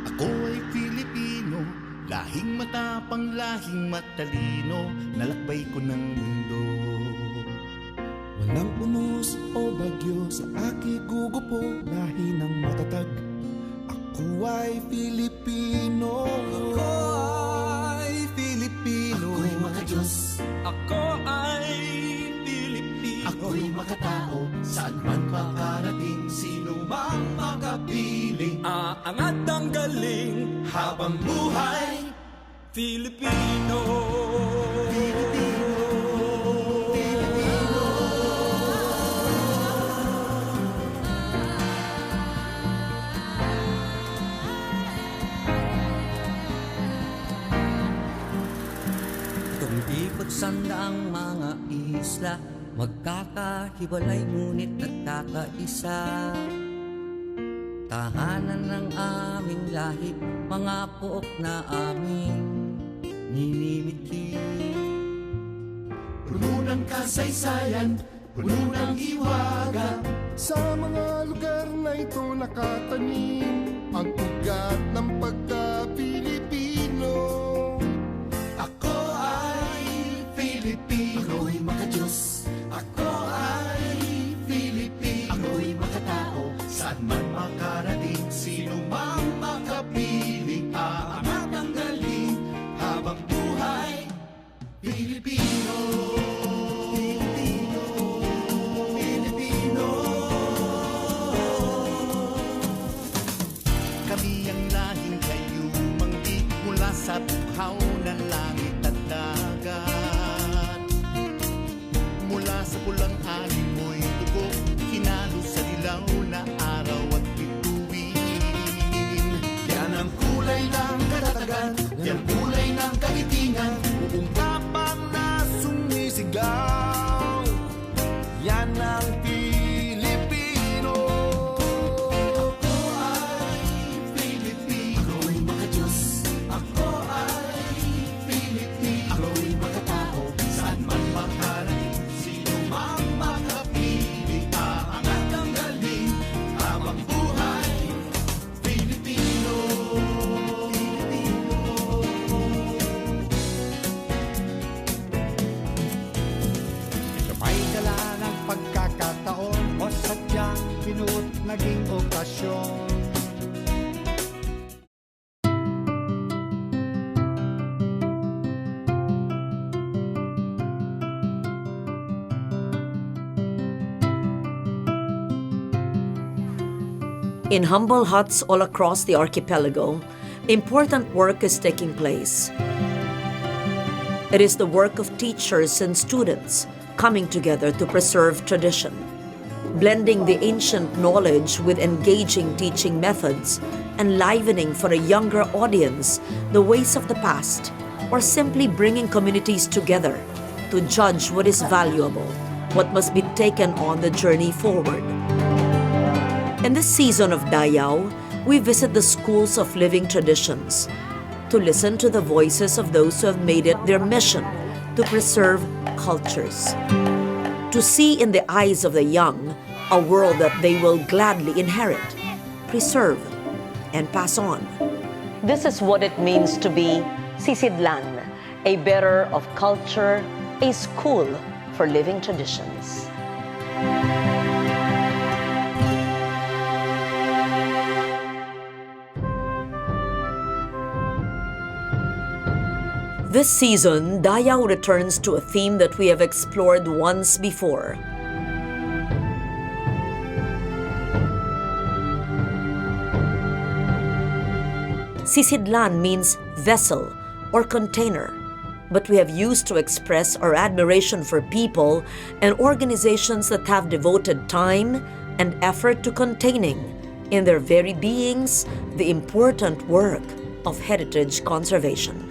Ako ay Pilipino, lahing matapang, lahing matalino, nalakbay ko ng mundo. Walang unos o bagyo sa aking gugupo, lahi ng matatag. Ako ay Pilipino. Ako ay Pilipino. Ako'y makadiyos. Ako ay Pilipino. Ako'y makatao, saan man makarating, sino mang makapiling. Aangat ang galing habang buhay, Filipino. Filipino. Filipino. Tumikot sandaang mga isla, magkakahiwalay ngunit nagkakaisa. Tahanan ng aming lahi, mga pook na aming ninimiti. Puno ng kasaysayan, puno ng hiwaga. Sa mga lugar na ito nakatanim ang ugat ng pagka-Pilipino. Ako ay Filipino. Ako'y makadiyos. Ako ay Filipino. Ako'y makatao, saan man makarating, sino mang makapiling. Aangat ang galing habang buhay, Filipino. Filipino. Filipino. Kami ang lahing kayumang di mula sa buhaw ng langit at dagat. Mula sa pulang alimoy dugo, hinalo sa dilaw na araw at bituin. Yan ang kulay ng katatagan, yan kulay ng kagitingan, buong tapang na sumisigaw. Yan ang Pilipino. Ako ay Pilipino. Ako'y makadiyos. Ako ay Pilipino. Ako'y makatao, saan man makarating, sino mang makapiling. Aangat ang galing habang buhay, Pilipino. Pilipino. Sabay dala ng pagkakataon o sadyang pinuot naging okasyon. In humble huts all across the archipelago, important work is taking place. It is the work of teachers and students coming together to preserve tradition, blending the ancient knowledge with engaging teaching methods, enlivening for a younger audience the ways of the past, or simply bringing communities together to judge what is valuable, what must be taken on the journey forward. In this season of Dayaw, we visit the schools of living traditions to listen to the voices of those who have made it their mission to preserve cultures, to see in the eyes of the young a world that they will gladly inherit, preserve, and pass on. This is what it means to be sisidlan, a bearer of culture, a school for living traditions. This season, Dayaw returns to a theme that we have explored once before. Sisidlan means vessel or container, but we have used to express our admiration for people and organizations that have devoted time and effort to containing, in their very beings, the important work of heritage conservation.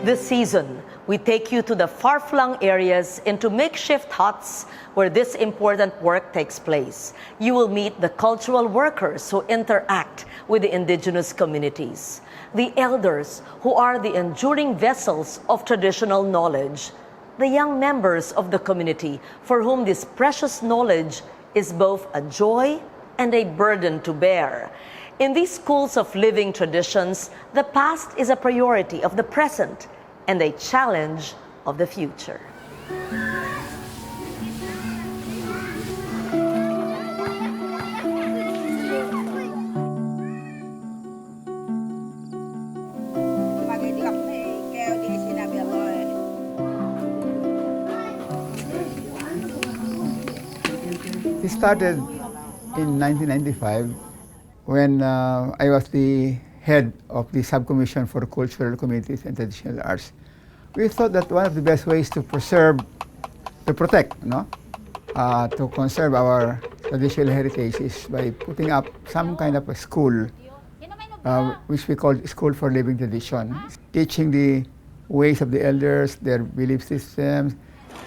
This season, we take you to the far-flung areas into makeshift huts where this important work takes place. You will meet the cultural workers who interact with the indigenous communities, the elders who are the enduring vessels of traditional knowledge, the young members of the community for whom this precious knowledge is both a joy and a burden to bear. In these schools of living traditions, the past is a priority of the present and a challenge of the future. It started in 1995 when I was the head of the Subcommission for Cultural Communities and Traditional Arts. We thought that one of the best ways to protect, to conserve our traditional heritage is by putting up some kind of a school, which we call School for Living Tradition, teaching the ways of the elders, their belief systems,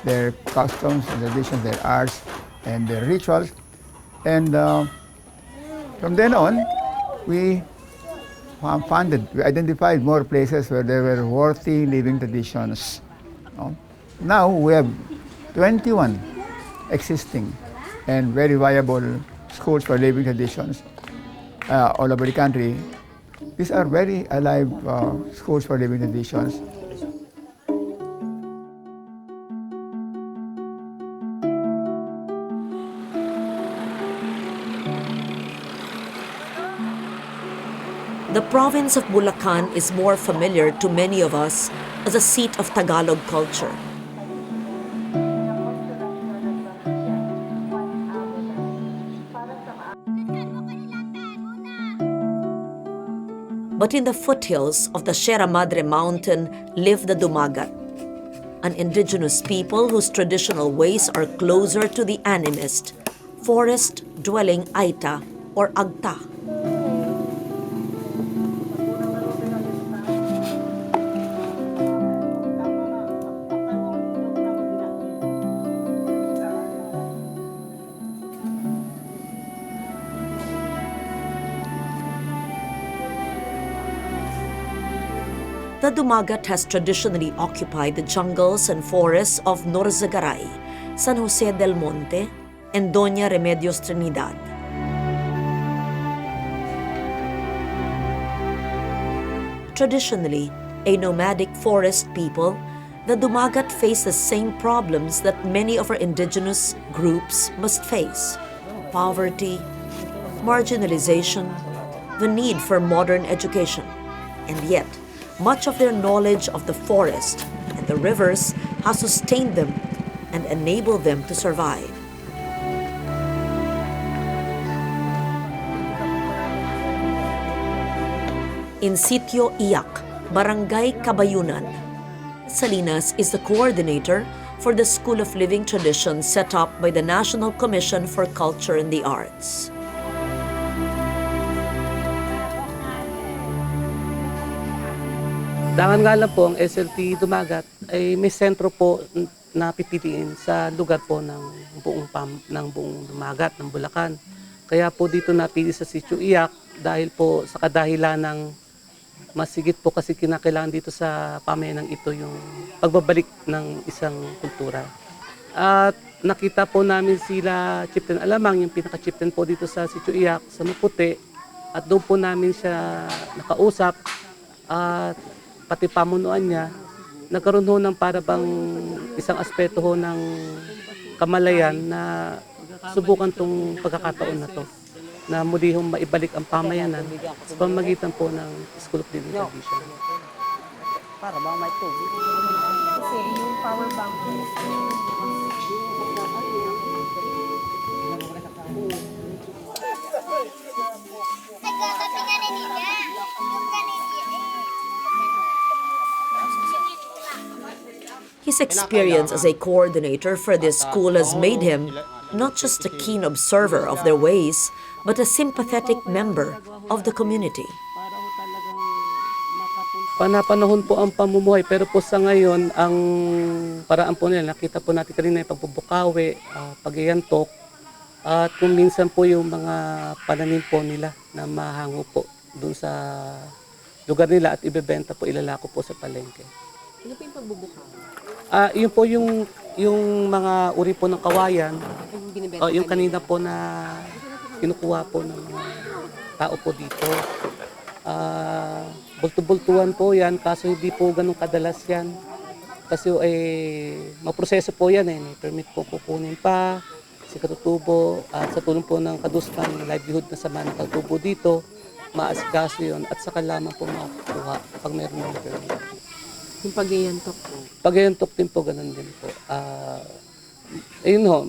their customs and traditions, their arts, and their rituals. And from then on, we identified more places where there were worthy living traditions. Now we have 21 existing and very viable schools for living traditions all over the country. These are very alive schools for living traditions. The province of Bulacan is more familiar to many of us as a seat of Tagalog culture. But in the foothills of the Sierra Madre Mountain live the Dumagat, an indigenous people whose traditional ways are closer to the animist, forest-dwelling Aita or Agta. The Dumagat has traditionally occupied the jungles and forests of Norzagaray, San Jose del Monte, and Doña Remedios Trinidad. Traditionally, a nomadic forest people, the Dumagat face the same problems that many of our indigenous groups must face: poverty, marginalization, the need for modern education, and yet, much of their knowledge of the forest and the rivers has sustained them and enabled them to survive. In Sitio Iyak, Barangay Kabayunan, Salinas is the coordinator for the School of Living Traditions set up by the National Commission for Culture and the Arts. Dangan nga lang po, ang SLT Dumagat ay may sentro po na pipiliin sa lugar po ng buong Dumagat, ng Bulacan. Kaya po dito napili sa Sitio Iyak dahil po sa kadahilan ng masigit po kasi kinakailangan dito sa pamayanang ito yung pagbabalik ng isang kultura. At nakita po namin sila Chieftain Alamang, yung pinaka-chieftain po dito sa Sitio Iyak, sa Maputi. At doon po namin siya nakausap at pati pamunuan niya, nagkaroon ho ng para bang isang aspeto ho ng kamalayan na subukan tong pagkakataon na to, na muli hong maibalik ang pamayanan sa pamamagitan po ng School of Living Tradition. Para ba may tubig? Kasi yung power bank His experience as a coordinator for this school has made him not just a keen observer of their ways, but a sympathetic member of the community. Panapanahon po ang pamumuhay, pero po sa ngayon, ang paraan po nila, nakita po natin kanina yung pagbubukawi, pag-iyantok, at kung minsan po yung mga pananim po nila na mahango po doon sa lugar nila at ibebenta po, ilalako po sa palengke. Ano po yung pagbubukawi? Yun po yung mga uri po ng kawayan, yung kanina po na kinukuha po ng mga tao po dito. Bulto-bultuan po yan, kaso hindi po ganun kadalas yan. Kasi maproseso po yan may permit po kukunin pa, si katutubo, at sa tulong po ng kadustan, livelihood na sama ng katutubo dito, maasikaso yun, at saka lamang po makakuha pag meron ng permit. Yung pag-iyantok po? Pag-iyantok din po, ganun din po. Ayun ho,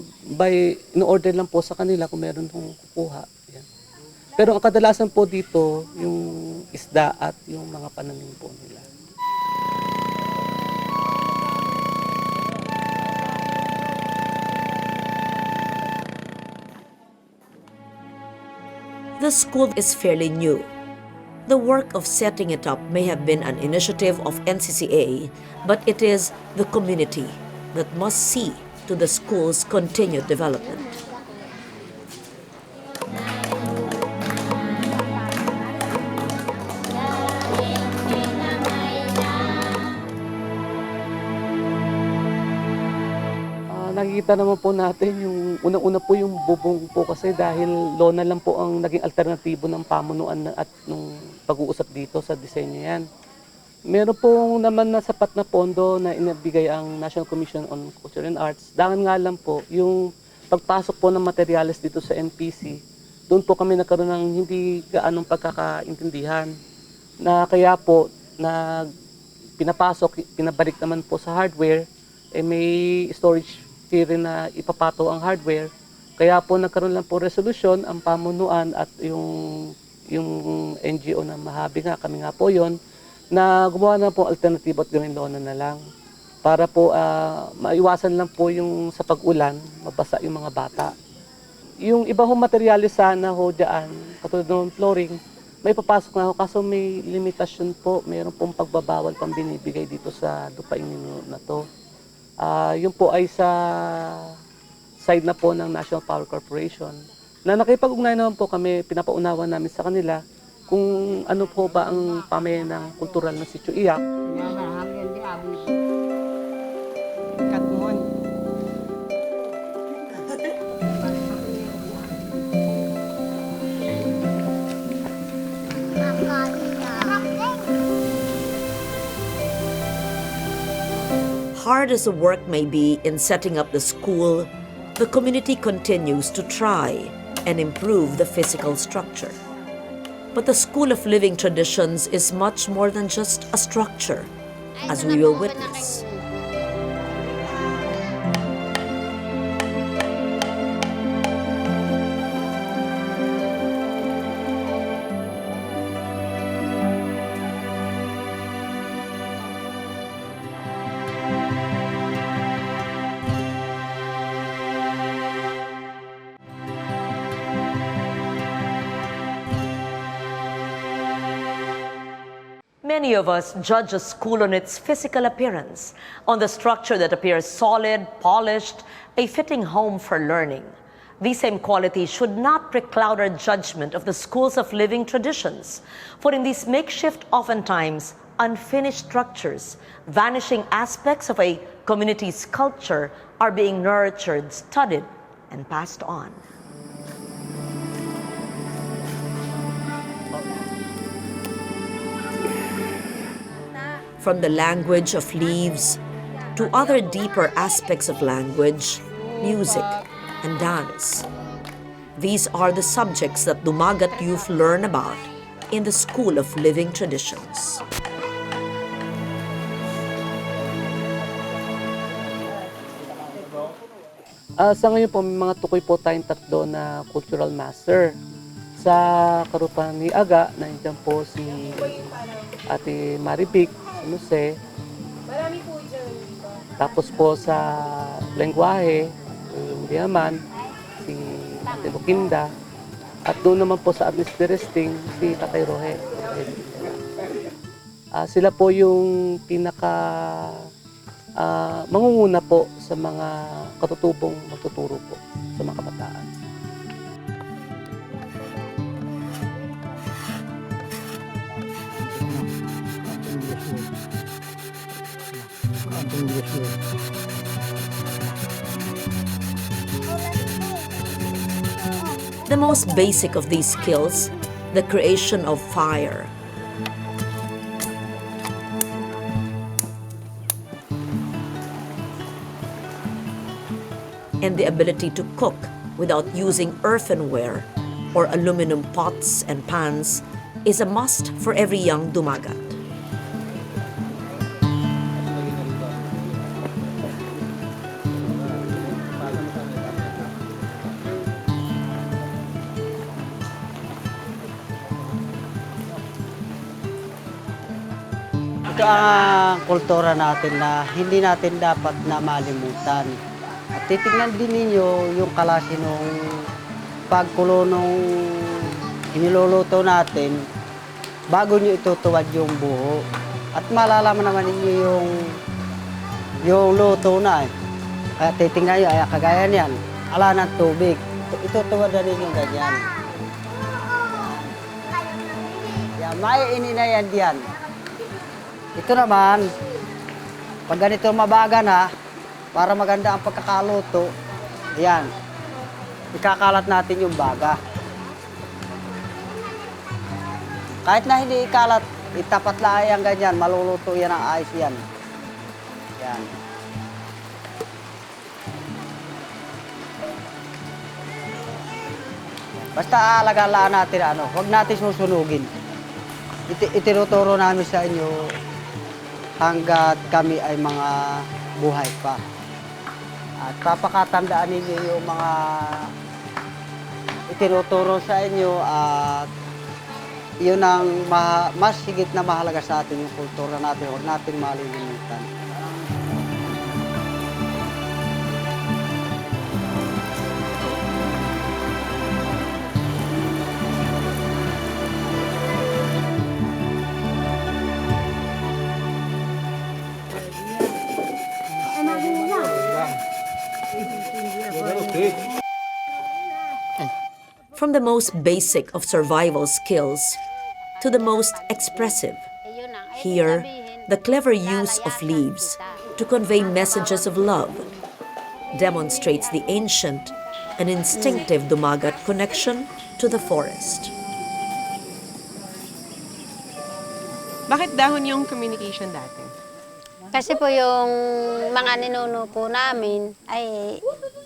in-order lang po sa kanila kung meron kong kukuha. Yan. Pero ang kadalasan po dito, yung isda at yung mga pananim po nila. The school is fairly new. The work of setting it up may have been an initiative of NCCA, but it is the community that must see to the school's continued development. Nakikita naman po natin yung unang-una po yung bubong po kasi dahil lona lang po ang naging alternatibo ng pamunuan at nung pag-uusap dito sa disenyo yan. Meron po naman na sapat na pondo na inabigay ang National Commission on Culture and Arts. Dahil nga lang po yung pagpasok po ng materyales dito sa NPC, doon po kami nagkaroon ng hindi gaanong pagkakaintindihan na kaya po na pinabalik naman po sa hardware, may storage fee na ipapato ang hardware. Kaya po nagkaroon lang po resolusyon ang pamunuan at yung NGO na mahabi nga, kami nga po yon, na gumawa na po alternatibo at gawin lona na lang. Para po maiwasan lang po yung sa pag-ulan, mabasa yung mga bata. Yung iba hong materyales sana ho dyan, katulad ng flooring, may papasok na ho, kaso may limitasyon po, mayroon pong pagbabawal pang binibigay dito sa lupain na to. Yun po ay sa side na po ng National Power Corporation na nakipag-ugnay naman po kami, pinapaunawa namin sa kanila kung ano po ba ang pamayanan ng kultural ng Sitio Iyak. Hard as the work may be in setting up the school, the community continues to try and improve the physical structure. But the School of Living Traditions is much more than just a structure, as we will witness. Many of us judge a school on its physical appearance, on the structure that appears solid, polished, a fitting home for learning. These same qualities should not preclude our judgment of the schools of living traditions, for in these makeshift, oftentimes unfinished structures, vanishing aspects of a community's culture are being nurtured, studied, and passed on. From the language of leaves to other deeper aspects of language, music, and dance. These are the subjects that Dumagat youth learn about in the School of Living Traditions. Sa ngayon po, may mga tukoy po tayong tatlo na cultural master. Sa karupan ni Aga, nandiyan po si Ate Maribik, Jose. Marami po dyan. Tapos po sa lengguwahe, yung Yaman, si Ate Lukinda. At doon naman po sa administrating, si Tatay Rohe. Sila po yung mangunguna po sa mga katutubong magtuturo po sa mga kabataan. The most basic of these skills, the creation of fire. And the ability to cook without using earthenware or aluminum pots and pans is a must for every young Dumagat. Ito ang kultura natin na hindi natin dapat na malimutan. At titignan din ninyo yung klase nung pagkulo nung iniluluto natin bago nyo itutuwad yung buho. At malalaman naman ninyo yung luto na. Kaya titignan nyo, ay kagaya niyan, ala ng tubig. Itutuwad na ninyo ganyan. Yan, may ininayan diyan. Ito naman, pag ganito mabaga na, para maganda ang pagkakaluto, ayan, ikakalat natin yung baga. Kahit na hindi ikalat, itapat lang yan ganyan, maluluto yan ang ayos yan. Yan. Basta alagaan natin, huwag natin susunugin. Itinuturo namin sa inyo hanggat kami ay mga buhay pa. At papakatandaan ninyo yung mga itinuturo sa inyo at yun ang mas higit na mahalaga sa atin yung kultura natin. Huwag natin malilimutan. From the most basic of survival skills to the most expressive. Here, the clever use of leaves to convey messages of love demonstrates the ancient and instinctive Dumagat connection to the forest. Bakit dahon yung communication dati? Kasi po yung mga ninuno po namin ay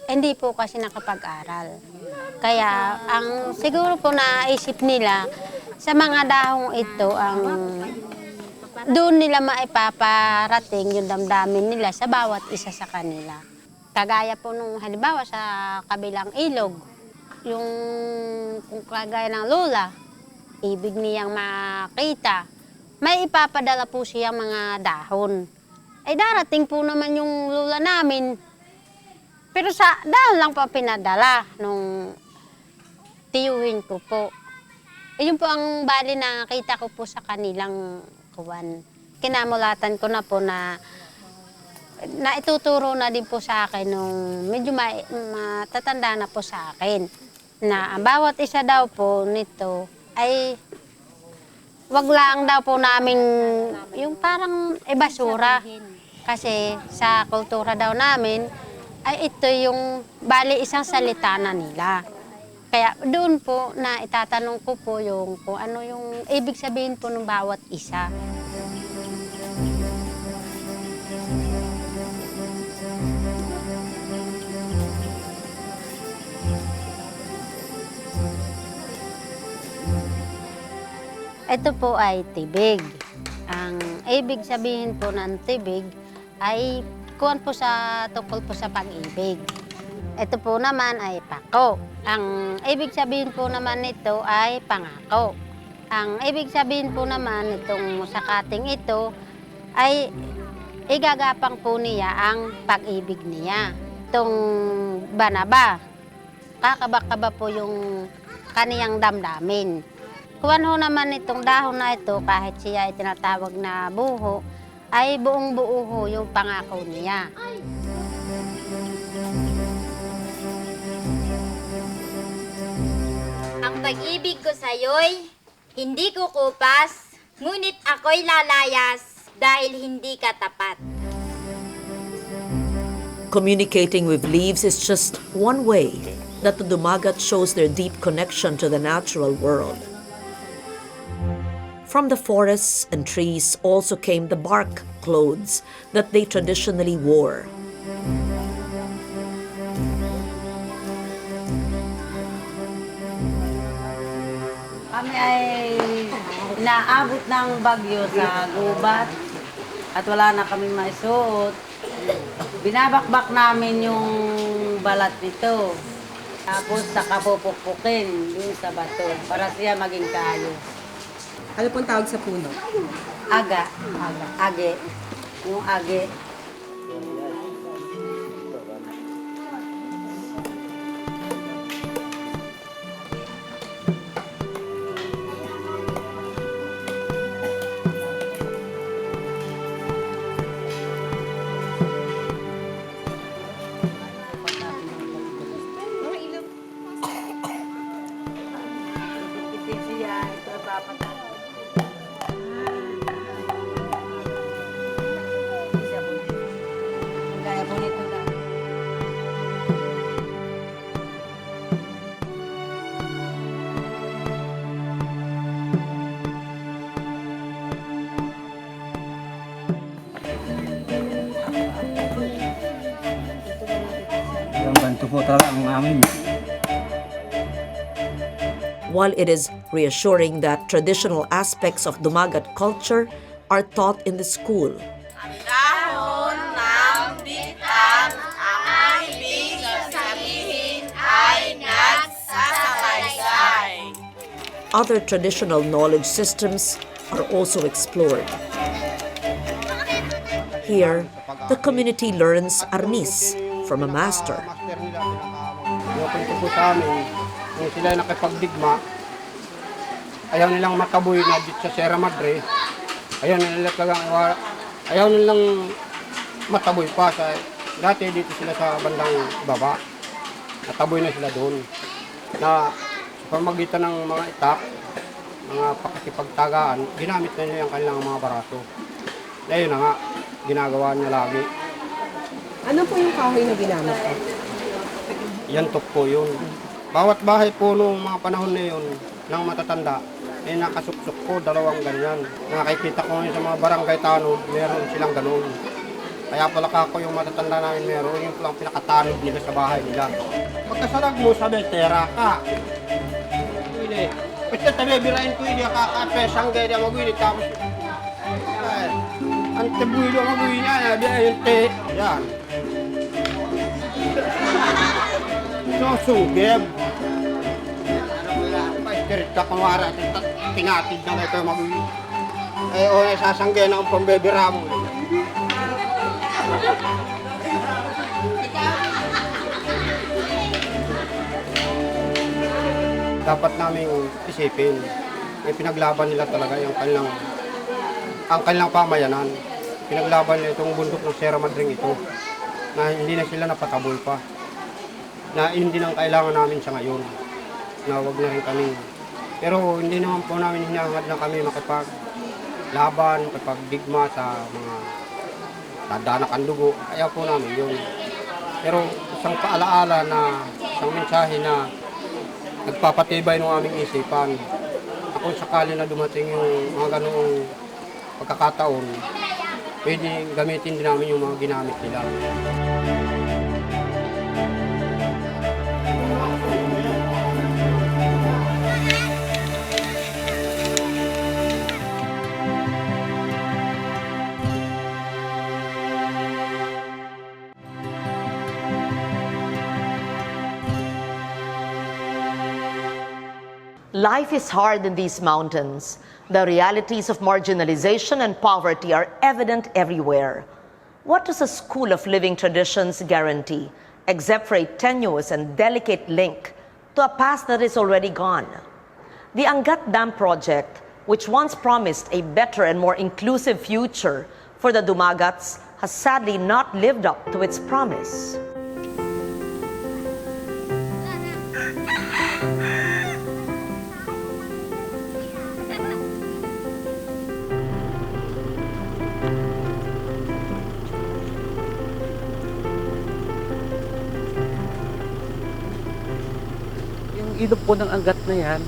hindi po kasi nakapag-aral. Kaya ang siguro po naisip nila sa mga dahong ito ang doon nila maipaparating yung damdamin nila sa bawat isa sa kanila. Kagaya po nung halimbawa sa kabilang ilog, yung kung kagaya ng lola, ibig niyang makita, may ipapadala po siyang mga dahon. Ay darating po naman yung lola namin, pero sa dahon lang po pinadala nung tiyuhin ko po. Yun po ang bali na nakita ko po sa kanilang kuwan. Kinamulatan ko na po na ituturo na din po sa akin nung medyo matatanda na po sa akin. Na ang bawat isa daw po nito ay wag lang daw po namin yung parang basura. Kasi sa kultura daw namin ay ito yung bali isang salita na nila. Kaya doon po na itatanong ko po yung kung ano yung ibig sabihin po ng bawat isa. Ito po ay tibig. Ang ibig sabihin po ng tibig ay kuwan po sa tungkol po sa pag-ibig. Ito po naman ay pako. Ang ibig sabihin po naman nito ay pangako. Ang ibig sabihin po naman nitong sa kating ito ay igagapang po niya ang pag-ibig niya. Itong banaba, kakaba-kaba po yung kaniyang damdamin. Kuwan ho naman itong dahon na ito, kahit siya ay tinatawag na buho, ay buong-buo ho yung pangako niya. Ang pag-ibig ko sa'yo'y hindi kukupas, ngunit ako'y lalayas dahil hindi ka tapat. Communicating with leaves is just one way that the Dumagat shows their deep connection to the natural world. From the forests and trees also came the bark clothes that they traditionally wore. Kami ay inaabot ng bagyo sa gubat at wala na kaming maisuot. Binabakbak namin yung balat nito. Tapos saka pupukpukin yung sa bato para siya maging kayo. Ano pong tawag sa puno? Aga. Age. Yung age. While it is reassuring that traditional aspects of Dumagat culture are taught in the school, Dahon ng bitang ang ibig sabihin ay nagsasalaysay. other traditional knowledge systems are also explored. Here, the community learns arnis from a master. Napunto po sa amin, kung sila nakipagdigma, ayaw nilang mataboy na dito sa Sierra Madre, ayaw nilang mataboy pa. Dati dito sila sa bandang baba, nataboy na sila doon. Na sa pamagitan ng mga itak, mga pakikipagtagaan, ginamit na nila yung kanilang mga barato. Na yun na nga, ginagawa niya lagi. Ano po yung kahoy na ginamit ko? Yantok po yun. Bawat bahay po noong mga panahon na yun, ng matatanda, ay nakasuksok po, dalawang ganyan. Nakikita ko ngayon sa mga barangay tanong, meron silang ganun. Kaya pala kako yung matatanda namin meron, yung lang pinakatanod nila sa bahay nila. Pagkasalag mo, sabi, tera ka. Pwede. Pwede tabi, birahin ko yun, kakapesang gaya mag-uwi, tapos ang tabuilo mag-uwi niya, yung te. Yan. So, sugeb. Paistirit ka kumara, tinatid na ito mag-uwi. O, sasanggay na ang pambebira mo. Dapat namin isipin, pinaglaban nila talaga yung ang kanilang pamayanan. Pinaglaban nila itong bundok ng Sierra Madre ito, na hindi na sila napataboy pa. Na hindi nang kailangan namin sa ngayon, na wag na rin kami. Pero hindi naman po namin hinahangad na kami makipaglaban, makipagdigma sa mga dadanak ang dugo. Kaya po namin yun. Pero isang paalaala na, isang mensahe na nagpapatibay ng aming isipan. Kung sakali na dumating yung mga ganoong pagkakataon, pwede gamitin din namin yung mga ginamit nila. Life is hard in these mountains. The realities of marginalization and poverty are evident everywhere. What does a school of living traditions guarantee, except for a tenuous and delicate link to a past that is already gone? The Angat Dam project, which once promised a better and more inclusive future for the Dumagats, has sadly not lived up to its promise. Ilog po ng Angat na yan,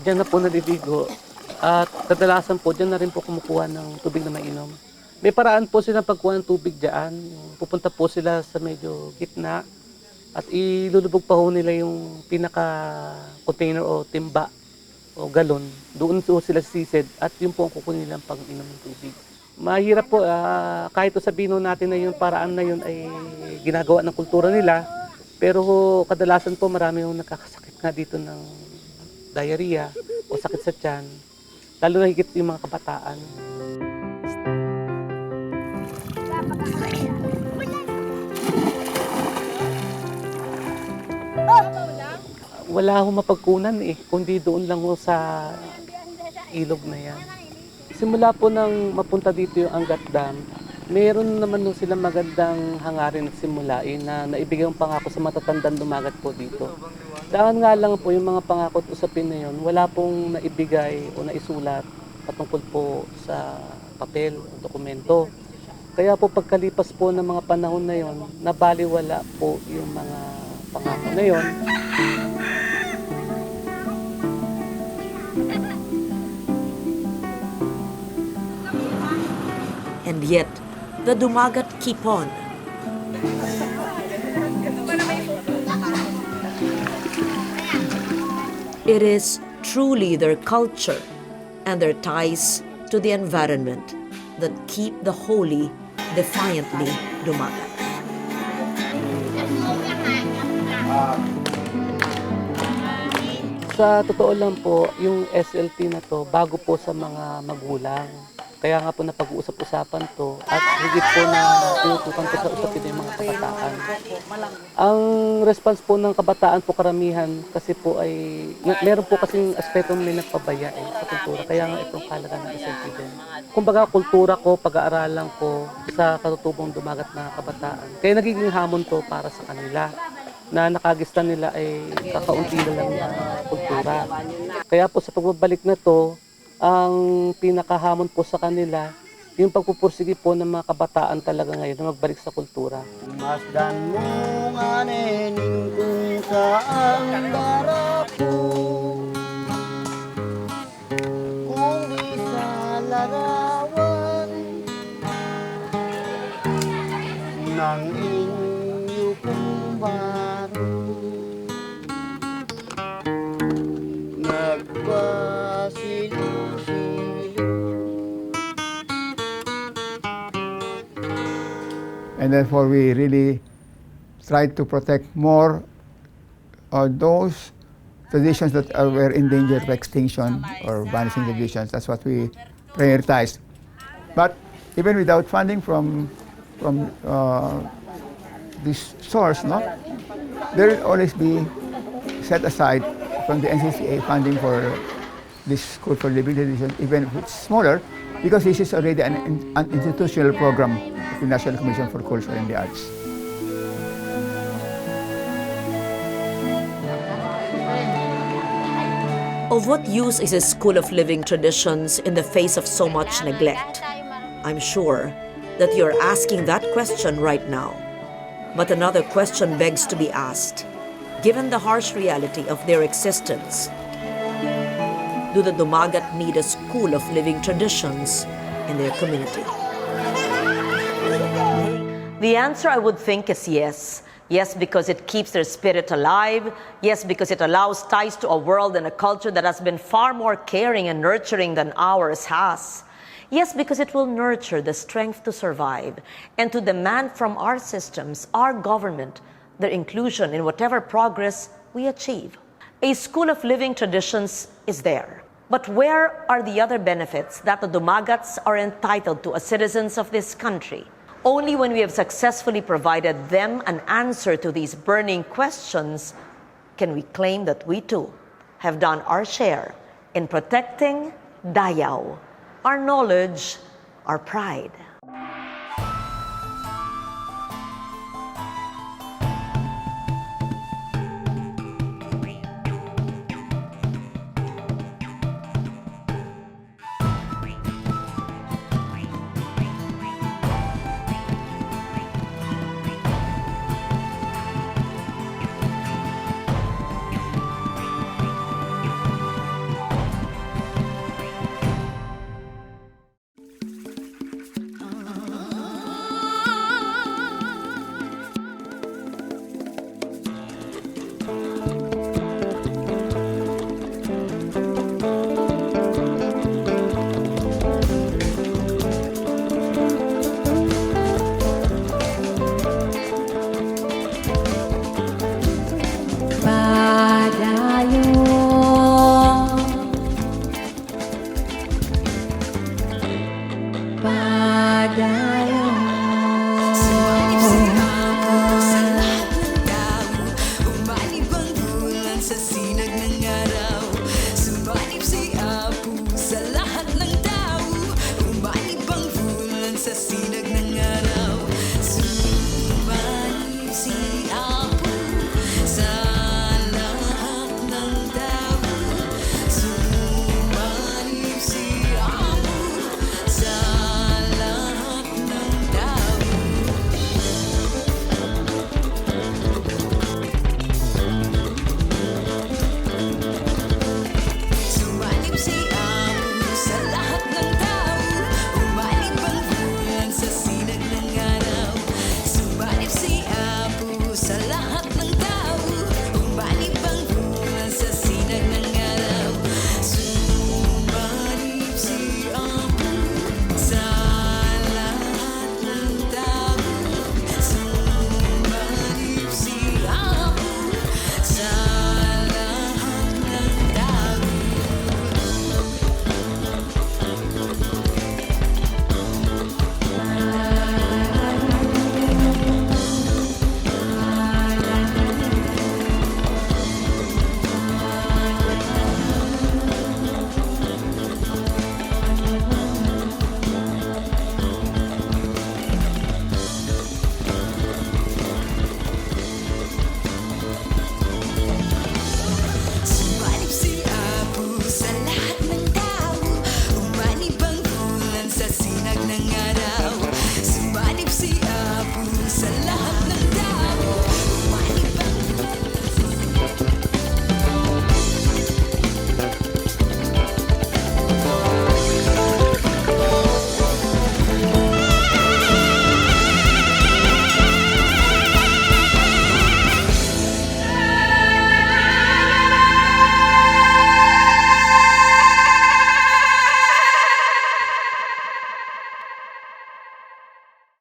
dyan na po naliligo. At kadalasan po, dyan na rin po kumukuha ng tubig na mainom. May paraan po sila pagkuha ng tubig dyan. Pupunta po sila sa medyo gitna at ilulubog pa ho nila yung pinaka-container o timba o galon. Doon po sila sisid at yun po ang kukunin nilang pang-inom ng tubig. Mahirap po, kahit sabihin natin na yung paraan na yun ay ginagawa ng kultura nila, pero kadalasan po marami yung nakakasakit nga dito ng diarrhea o sakit sa tiyan, lalo na higit yung mga kabataan. Wala akong mapagkunan kundi doon lang ho sa ilog na yan. Simula po nang mapunta dito yung Angat Dam, meron naman silang magandang hangarin at simulain na naibigay ang pangako sa matatandang Dumagat po dito. Dahil nga lang po yung mga pangako at usapin na yun, wala pong naibigay o naisulat patungkol po sa papel o dokumento. Kaya po pagkalipas po ng mga panahon na yun, nabaliwala po yung mga pangako na yun. And yet, the Dumagat keep on. It is truly their culture and their ties to the environment that keep the holy defiantly Dumagat. Sa totoo lang po, yung SLT na to, bago po sa mga magulang. Kaya nga po napag-uusap-usapan to at higit po na tinutukan ko sa usapin ng mga kabataan. Ang response po ng kabataan po karamihan kasi po ay, meron po kasing aspeto may nagpabaya sa kultura. Kaya nga itong kalaga ng SLT din. Kumbaga kultura ko, pag-aaralan ko sa katutubong Dumagat na kabataan. Kaya nagiging hamon to para sa kanila na nakagistan nila ay kakaunti na lang na kultura. Kaya po sa pagbabalik na to, ang pinakahamon po sa kanila, yung pagpupursige po ng mga kabataan talaga ngayon na magbalik sa kultura. Masdan mo nga nening kung saan darapo, kung di sa larawan ng inyo pong baro, nagbasilo. And therefore, we really try to protect more those traditions that were in danger of extinction or vanishing traditions. That's what we prioritize. But even without funding from this source, there will always be set aside from the NCCA funding for this School for Living Traditions, even if it's smaller, because this is already an institutional program of the National Commission for Culture and the Arts. Of what use is a School of Living Traditions in the face of so much neglect? I'm sure that you're asking that question right now. But another question begs to be asked. Given the harsh reality of their existence, do the Dumagat need a School of Living Traditions in their community? The answer, I would think, is yes. Yes, because it keeps their spirit alive. Yes, because it allows ties to a world and a culture that has been far more caring and nurturing than ours has. Yes, because it will nurture the strength to survive and to demand from our systems, our government, their inclusion in whatever progress we achieve. A School of Living Traditions is there. But where are the other benefits that the Dumagats are entitled to as citizens of this country? Only when we have successfully provided them an answer to these burning questions can we claim that we too have done our share in protecting Dayaw, our knowledge, our pride.